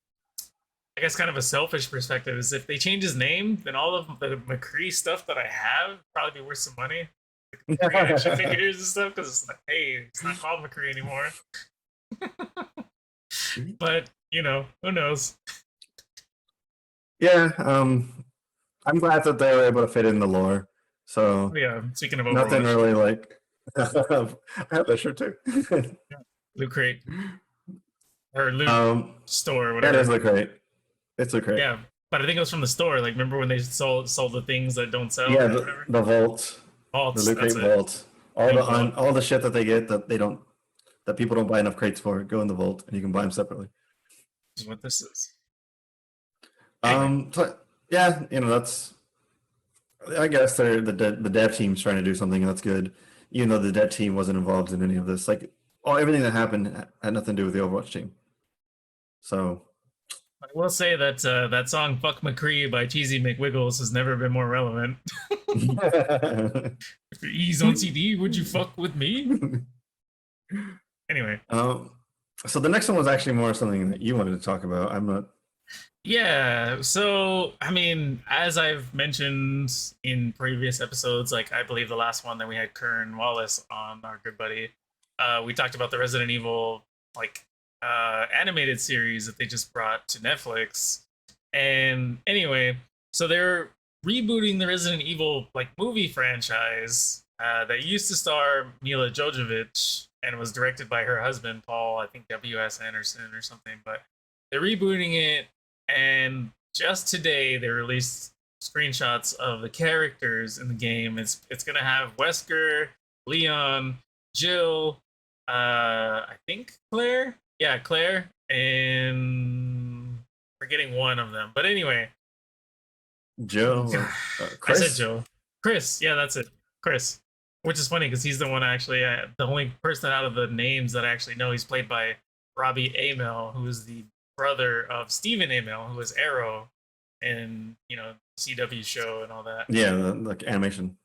I guess, kind of a selfish perspective, is if they change his name, then all of the McCree stuff that I have probably be worth some money. Like McCree action figures and stuff, because it's like, hey, it's not called McCree anymore. But who knows? Yeah, I'm glad that they were able to fit in the lore. So yeah, speaking of Overwatch, nothing really like. I have that shirt too. Loot Crate or Loot Store, or whatever. That is Loot Crate. It's Loot Crate. Yeah, but I think it was from the store. Like, remember when they sold the things that don't sell? Yeah, the vault, the Loot Crate vault. All the shit that they get that people don't buy enough crates for, go in the vault, and you can buy them separately. This is what this is. So, yeah, that's. I guess the dev team's trying to do something, and that's good. Even though the dev team wasn't involved in any of this, like everything that happened had nothing to do with the Overwatch team. So, I will say that that song "Fuck McCree" by Cheesy McWiggles has never been more relevant. If your E's on CD, would you fuck with me? Anyway, so the next one was actually more something that you wanted to talk about. I'm not. Yeah, so I mean, as I've mentioned in previous episodes, like I believe the last one that we had Kern Wallace on, our good buddy, we talked about the Resident Evil animated series that they just brought to Netflix. And anyway, so they're rebooting the Resident Evil movie franchise that used to star Mila Jovovich and was directed by her husband Paul, I think W.S. Anderson or something, but they're rebooting it. And just today, they released screenshots of the characters in the game. It's gonna have Wesker, Leon, Jill, I think Claire. Yeah, Claire, and forgetting one of them. But anyway, Joe, I said Chris. Joe. Chris, yeah, that's it. Chris. Which is funny because he's the one actually, the only person out of the names that I actually know. He's played by Robbie Amell, who is the brother of Stephen Amell, who is Arrow, and CW show and all that. Yeah, the animation.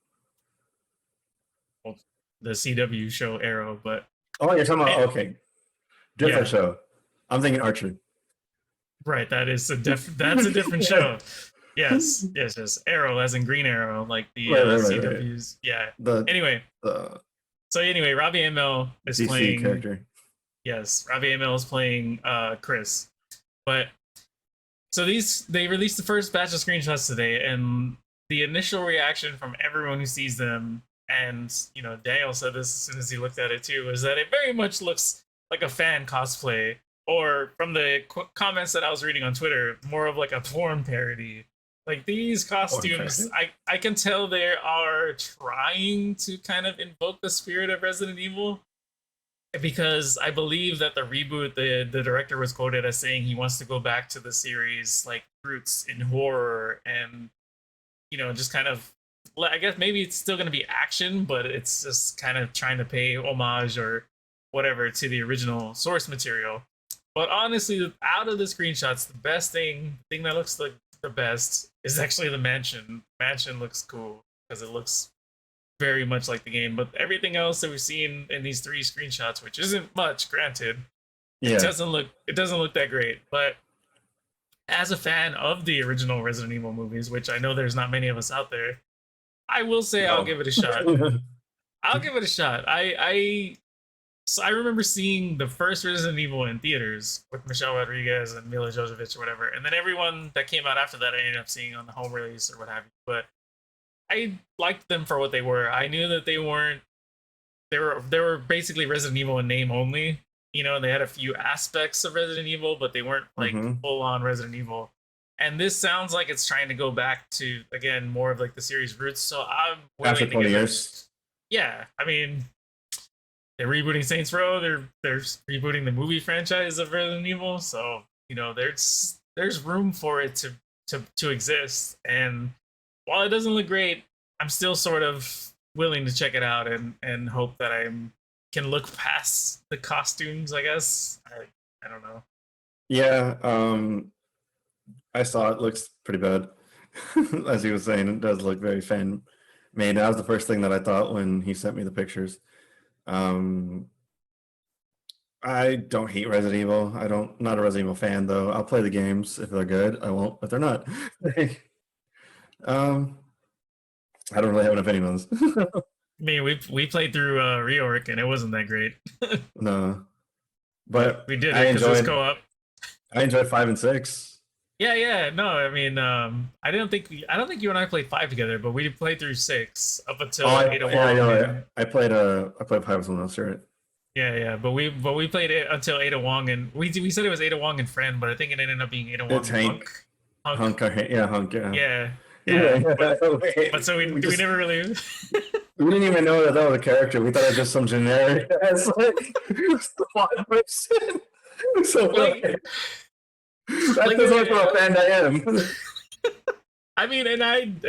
Well, the CW show Arrow, but Oh, you're talking about eh, okay, different yeah, show. I'm thinking Archer. right. That's a different show. Yes, yes, yes. Arrow, as in Green Arrow, like the Right. CW's. Yeah. The Anyway, the so anyway, Robbie Amell is DC playing. character. Yes, Robbie Amell is playing Chris. But so they released the first batch of screenshots today, and the initial reaction from everyone who sees them, and Daniel said this as soon as he looked at it too, is that it very much looks like a fan cosplay, or from the comments that I was reading on Twitter, more of like a porn parody. Like these costumes, I can tell they are trying to kind of invoke the spirit of Resident Evil, because I believe that the reboot, the director was quoted as saying he wants to go back to the series like roots in horror, and just kind of, I guess maybe it's still going to be action, but it's just kind of trying to pay homage or whatever to the original source material. But honestly, out of the screenshots, the best thing that looks like the best is actually the mansion. Mansion looks cool because it looks very much like the game, but everything else that we've seen in these 3 screenshots, which isn't much, granted, Yeah, it doesn't look that great. But as a fan of the original Resident Evil movies, which I know there's not many of us out there, I will say I'll no. give it a shot. I'll give it a shot. I remember seeing the first Resident Evil in theaters with Michelle Rodriguez and Mila Jovovich or whatever, and then everyone that came out after that I ended up seeing on the home release or what have you. But I liked them for what they were. I knew that they weren't. They were basically Resident Evil in name only. They had a few aspects of Resident Evil, but they weren't like hmm full on Resident Evil. And this sounds like it's trying to go back to, again, more of like the series roots. So I'm After willing to 20 give it. years. Yeah, I mean, they're rebooting Saints Row. They're rebooting the movie franchise of Resident Evil. So there's room for it to exist. And while it doesn't look great, I'm still sort of willing to check it out and hope that I can look past the costumes. I guess I don't know. Yeah, I saw it. Looks pretty bad. As he was saying, it does look very fan made. That was the first thing that I thought when he sent me the pictures. Um, I don't hate Resident Evil. Not a Resident Evil fan though. I'll play the games if they're good. I won't if they're not. um, I don't really have an opinion on this. I mean, we played through reorg and it wasn't that great, No, but but we did I it because it was enjoyed co-op. I enjoyed 5 and 6. Yeah, yeah. No, I mean, I don't think you and I played 5 together, but we played through 6 up Oh, until Ada yeah, I Wong. know. I played 5 with someone else, right? Yeah, yeah. But we played it until Ada Wong, and we said it was Ada Wong and friend, but I think it ended up being Ada Wong It's and Hank. Hunk. Yeah, Hunk, yeah. Yeah, Yeah, yeah. But wait, so we never really. we didn't even know that was a character. We thought it was just some generic as like one person. So like that's like as much of a fan I am. I mean, and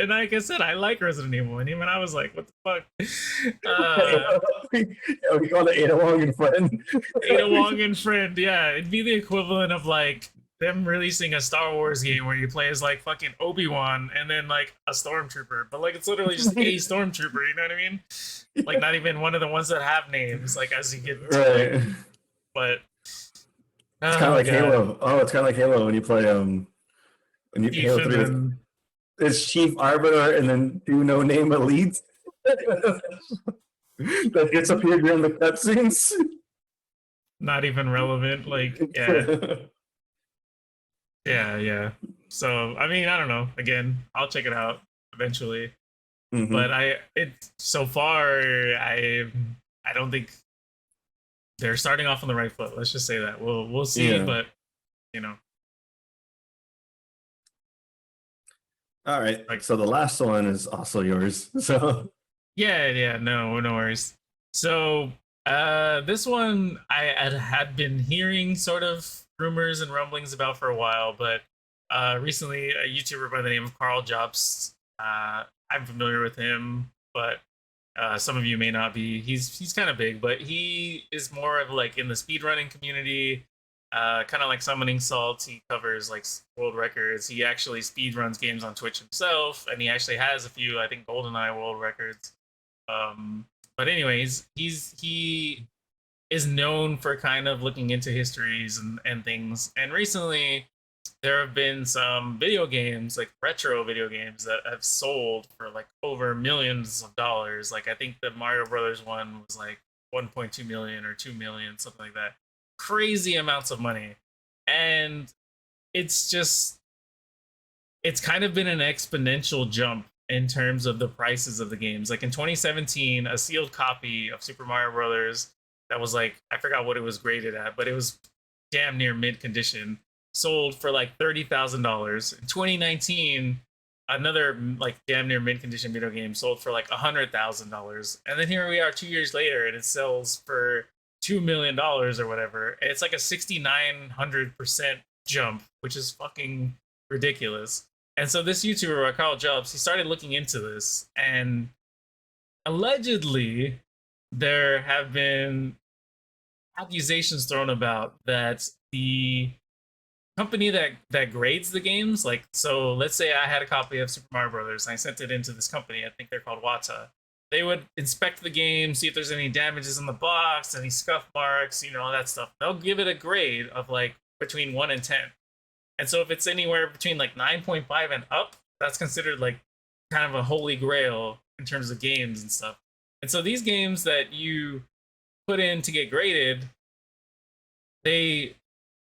like I said, I like Resident Evil, and even I was like, what the fuck? We call it Ada Wong and friend. Ada Wong and friend, yeah, it'd be the equivalent of like them releasing a Star Wars game where you play as like fucking Obi-Wan and then like a stormtrooper, but like it's literally just a stormtrooper, you know what I mean? Like not even one of the ones that have names, like as you get Right. but It's kind of like Halo. Oh, it's kind of like Halo when you play when you Halo 3. then It's Chief Arbiter and then do no name elite. That gets appeared during the cutscenes. not even relevant. Like, yeah. Yeah. So I mean, I don't know. Again, I'll check it out eventually. Mhm. But so far I don't think they're starting off on the right foot. Let's just say that. We'll see, Yeah. but you know. All right. So the last one is also yours. So Yeah, no worries. So this one I had been hearing sort of rumors and rumblings about for a while, but Recently, a YouTuber by the name of Carl Jobs. I'm familiar with him, but some of you may not be. He's kind of big, but he is more of like in the speedrunning community, kind of like Summoning Salt. He covers like world records. He actually speedruns games on Twitch himself, and he actually has a few, I think, GoldenEye world records. But anyways, he is known for kind of looking into histories and things. And recently, there have been some video games, like retro video games, that have sold for like over millions of dollars. Like I think the Mario Brothers one was like 1.2 million or 2 million, something like that. Crazy amounts of money. And it's just, it's kind of been an exponential jump in terms of the prices of the games. Like in 2017, a sealed copy of Super Mario Brothers that was like, I forgot what it was graded at, but it was damn near mid condition, sold for like $30,000. In 2019, another like damn near mid condition video game sold for like $100,000. And then here we are 2 years later and it sells for $2 million or whatever. It's like a 6,900% jump, which is fucking ridiculous. And so this YouTuber, Carl Jobs, he started looking into this, and allegedly there have been accusations thrown about that the company that grades the games, like, so let's say I had a copy of Super Mario Brothers and I sent it into this company, I think they're called Wata. They would inspect the game, see if there's any damages in the box, any scuff marks, all that stuff. They'll give it a grade of like between 1 and 10. And so if it's anywhere between like 9.5 and up, that's considered like kind of a holy grail in terms of games and stuff. And so these games that you put in to get graded, they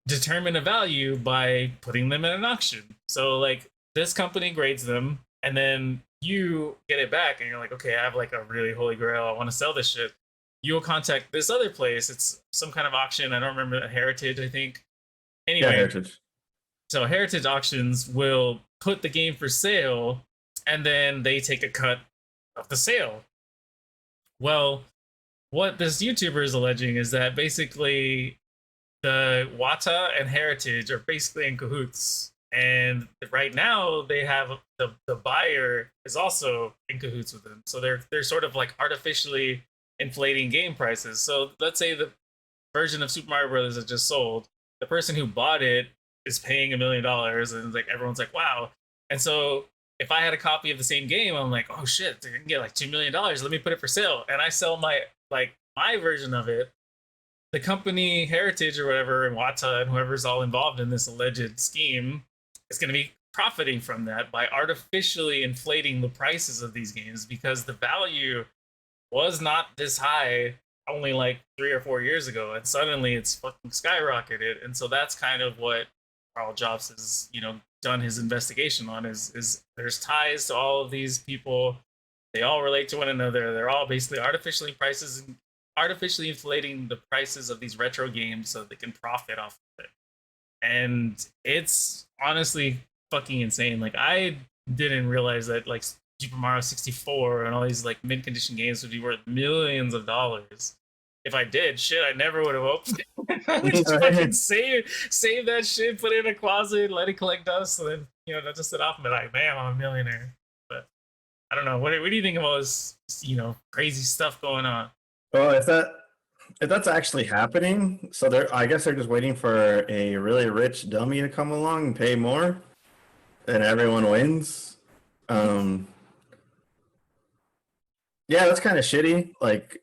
determine a value by putting them in an auction. So like this company grades them, and then you get it back and you're like, okay, I have like a really holy grail, I want to sell this shit. You'll contact this other place. It's some kind of auction. I don't remember, Heritage, I think. Anyway, Yeah, Heritage. So Heritage Auctions will put the game for sale, and then they take a cut of the sale. Well, what this YouTuber is alleging is that basically the Wata and Heritage are basically in cahoots. And right now they have the buyer is also in cahoots with them. So they're sort of like artificially inflating game prices. So let's say the version of Super Mario Brothers that just sold, the person who bought it is paying $1 million, and like everyone's like, wow. And so if I had a copy of the same game, I'm like, oh shit, they can get like $2 million. Let me put it for sale. And I sell my version of it. The company Heritage or whatever, and Wata and whoever's all involved in this alleged scheme is going to be profiting from that by artificially inflating the prices of these games, because the value was not this high only like 3 or 4 years ago, and suddenly it's fucking skyrocketed. And so that's kind of what Carl Jobs has, done his investigation on, is there's ties to all of these people. They all relate to one another. They're all basically artificially inflating the prices of these retro games so they can profit off of it. And it's honestly fucking insane. Like I didn't realize that like Super Mario 64 and all these like mid condition games would be worth millions of dollars. If I did, shit, I never would have opened it. I would just fucking save that shit, put it in a closet, let it collect dust, and then not just sit off and be like, man, I'm a millionaire. But I don't know. What do you think of all this, crazy stuff going on? Well, if that's actually happening, so I guess they're just waiting for a really rich dummy to come along and pay more, and everyone wins. Yeah, that's kind of shitty. Like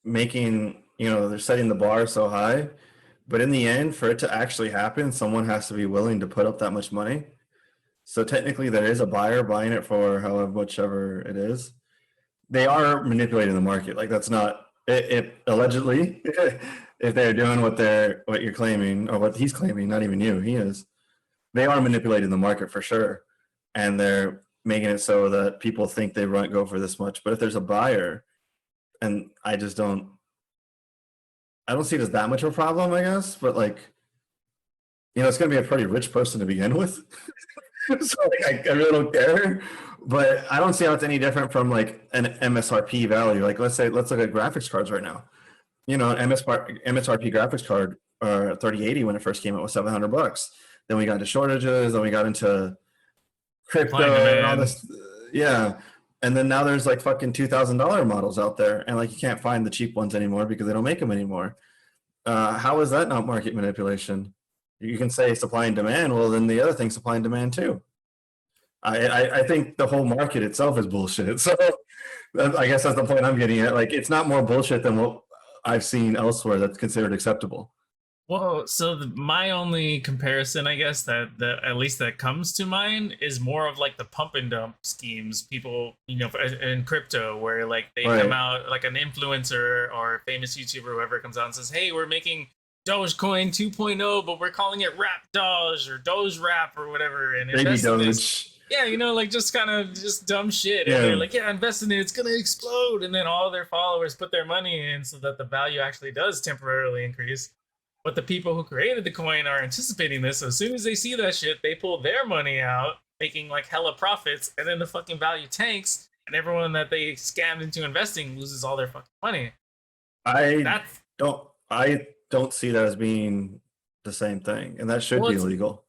making, they're setting the bar so high, but in the end, for it to actually happen, someone has to be willing to put up that much money. So technically, there is a buyer buying it for however whichever it is. They are manipulating the market. Like that's not it allegedly. If they're doing what you're claiming or what he's claiming, not even you, he is. They are manipulating the market for sure, and they're making it so that people think they go for this much. But if there's a buyer, and I don't see it as that much of a problem, I guess. But like, it's going to be a pretty rich person to begin with. So like, I really don't care. But I don't see how it's any different from like an MSRP value. Like let's look at graphics cards right now. An MSRP graphics card 3080 when it first came out was $700. then we got into shortages, then we got into Supply and crypto and all demand. this. Yeah. And then now there's like fucking $2,000 models out there, and like you can't find the cheap ones anymore because they don't make them anymore. How is that not market manipulation? You can say supply and demand. Well, then the other thing, supply and demand too. I think the whole market itself is bullshit. So I guess that's the point I'm getting at. Like, it's not more bullshit than what I've seen elsewhere that's considered acceptable. Well, so my only comparison, I guess, that at least that comes to mind is more of like the pump and dump schemes. People, in crypto, where like they come Right. out like an influencer or a famous YouTuber, whoever comes out and says, "Hey, we're making Dogecoin 2.0, but we're calling it Rap Doge or Doge Rap or whatever, and Baby invest in this." Doge. Yeah, like just kind of just dumb shit, and they're Yeah. like, "Yeah, invest in it; it's gonna explode," and then all their followers put their money in so that the value actually does temporarily increase. But the people who created the coin are anticipating this. So as soon as they see that shit, they pull their money out, making like hella profits, and then the fucking value tanks, and everyone that they scammed into investing loses all their fucking money. I That's I don't see that as being the same thing, and that should well, be it's illegal.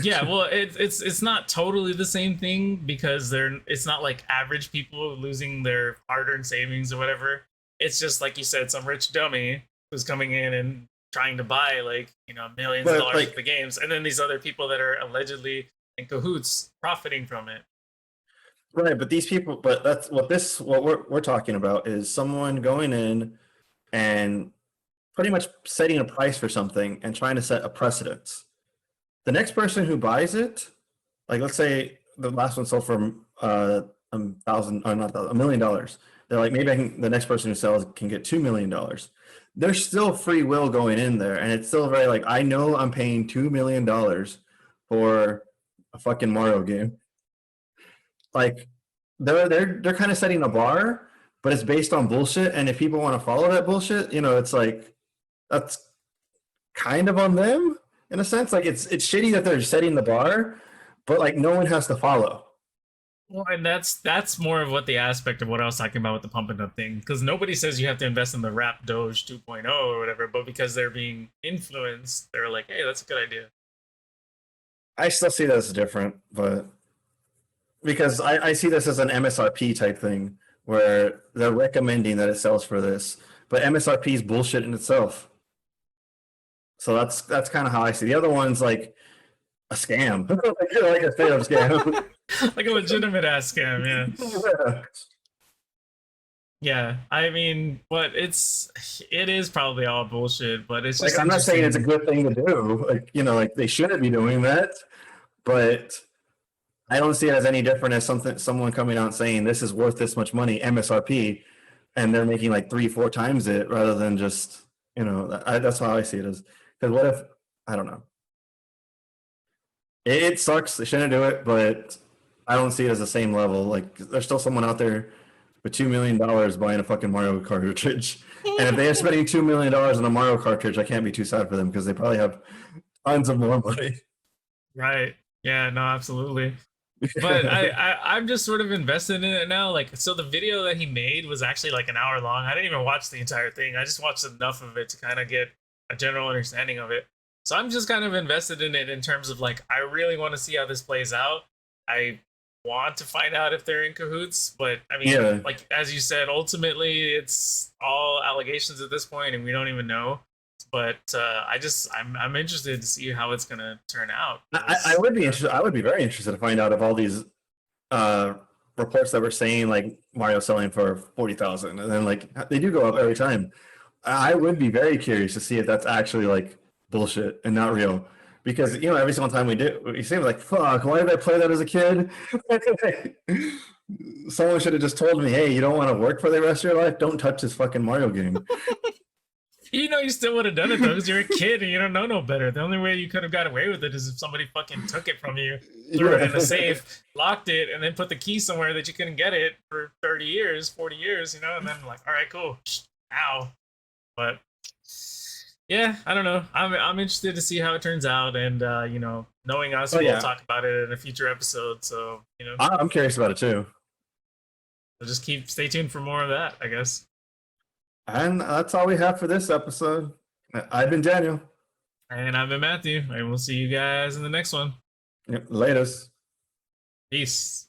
yeah, well, it's not totally the same thing because it's not like average people losing their hard-earned savings or whatever. It's just like you said, some rich dummy who's coming in and trying to buy like millions of But dollars of like, the games, and then these other people that are allegedly in cahoots profiting from it. right, but these people, but that's what we're talking about is someone going in and pretty much setting a price for something and trying to set a precedence. The next person who buys it, like let's say the last one sold for thousand or not $1 million. They're like, maybe the next person who sells can get $2 million. There's still free will going in there, and it's still very like, I know I'm paying $2 million for a fucking Mario game. Like, they're kind of setting a bar, but it's based on bullshit. And if people want to follow that bullshit, it's like that's kind of on them in a sense. Like, it's shitty that they're setting the bar, but like no one has to follow. Well, and that's more of what the aspect of what I was talking about with the pump and dump thing, because nobody says you have to invest in the Rap Doge 2.0 or whatever, but because they're being influenced, they're like, hey, that's a good idea. I still see that as different, but because I see this as an MSRP type thing where they're recommending that it sells for this, but MSRP is bullshit in itself. So that's kind of how I see the other one's like a scam, like a straight up scam. Like a legitimate ass scam, yeah. Yeah. Yeah, I mean, but it is probably all bullshit, but it's Like, just I'm not saying it's a interesting. good thing to do. Like, like they shouldn't be doing that, but I don't see it as any different as someone coming out saying this is worth this much money, MSRP, and they're making like 3-4 times it rather than just, that's how I see it as. Because what if, I don't know. It sucks. They shouldn't do it, but I don't see it as the same level. Like, there's still someone out there with $2 million buying a fucking Mario cartridge. And if they're spending $2 million on a Mario cartridge, I can't be too sad for them because they probably have tons of more money. Right. Yeah, no, absolutely. But I'm just sort of invested in it now. Like, so the video that he made was actually like an hour long. I didn't even watch the entire thing. I just watched enough of it to kind of get a general understanding of it. So I'm just kind of invested in it in terms of like, I really want to see how this plays out. I want to find out if they're in cahoots, but I mean, Yeah. like as you said, ultimately it's all allegations at this point, and we don't even know. But I'm interested to see how it's gonna turn out. I would be interested. I would be very interested to find out if all these uh, reports that were saying like Mario selling for 40,000, and then like they do go up every time. I would be very curious to see if that's actually like bullshit and not real. Because every single time we do, we seem like, fuck, why did I play that as a kid? Someone should have just told me, hey, you don't want to work for the rest of your life? Don't touch this fucking Mario game. You still would have done it though, because you're a kid and you don't know no better. The only way you could have got away with it is if somebody fucking took it from you, threw it in a safe, locked it, and then put the key somewhere that you couldn't get it for 30 years, 40 years, and then like, all right, cool. Ow. But yeah, I don't know. I'm interested to see how it turns out, and knowing us, Oh, we'll yeah. talk about it in a future episode. So I'm curious about it too. so just stay tuned for more of that, I guess. And that's all we have for this episode. I've been Daniel. And I've been Matthew, and we'll see you guys in the next one. Yep, latest. Peace.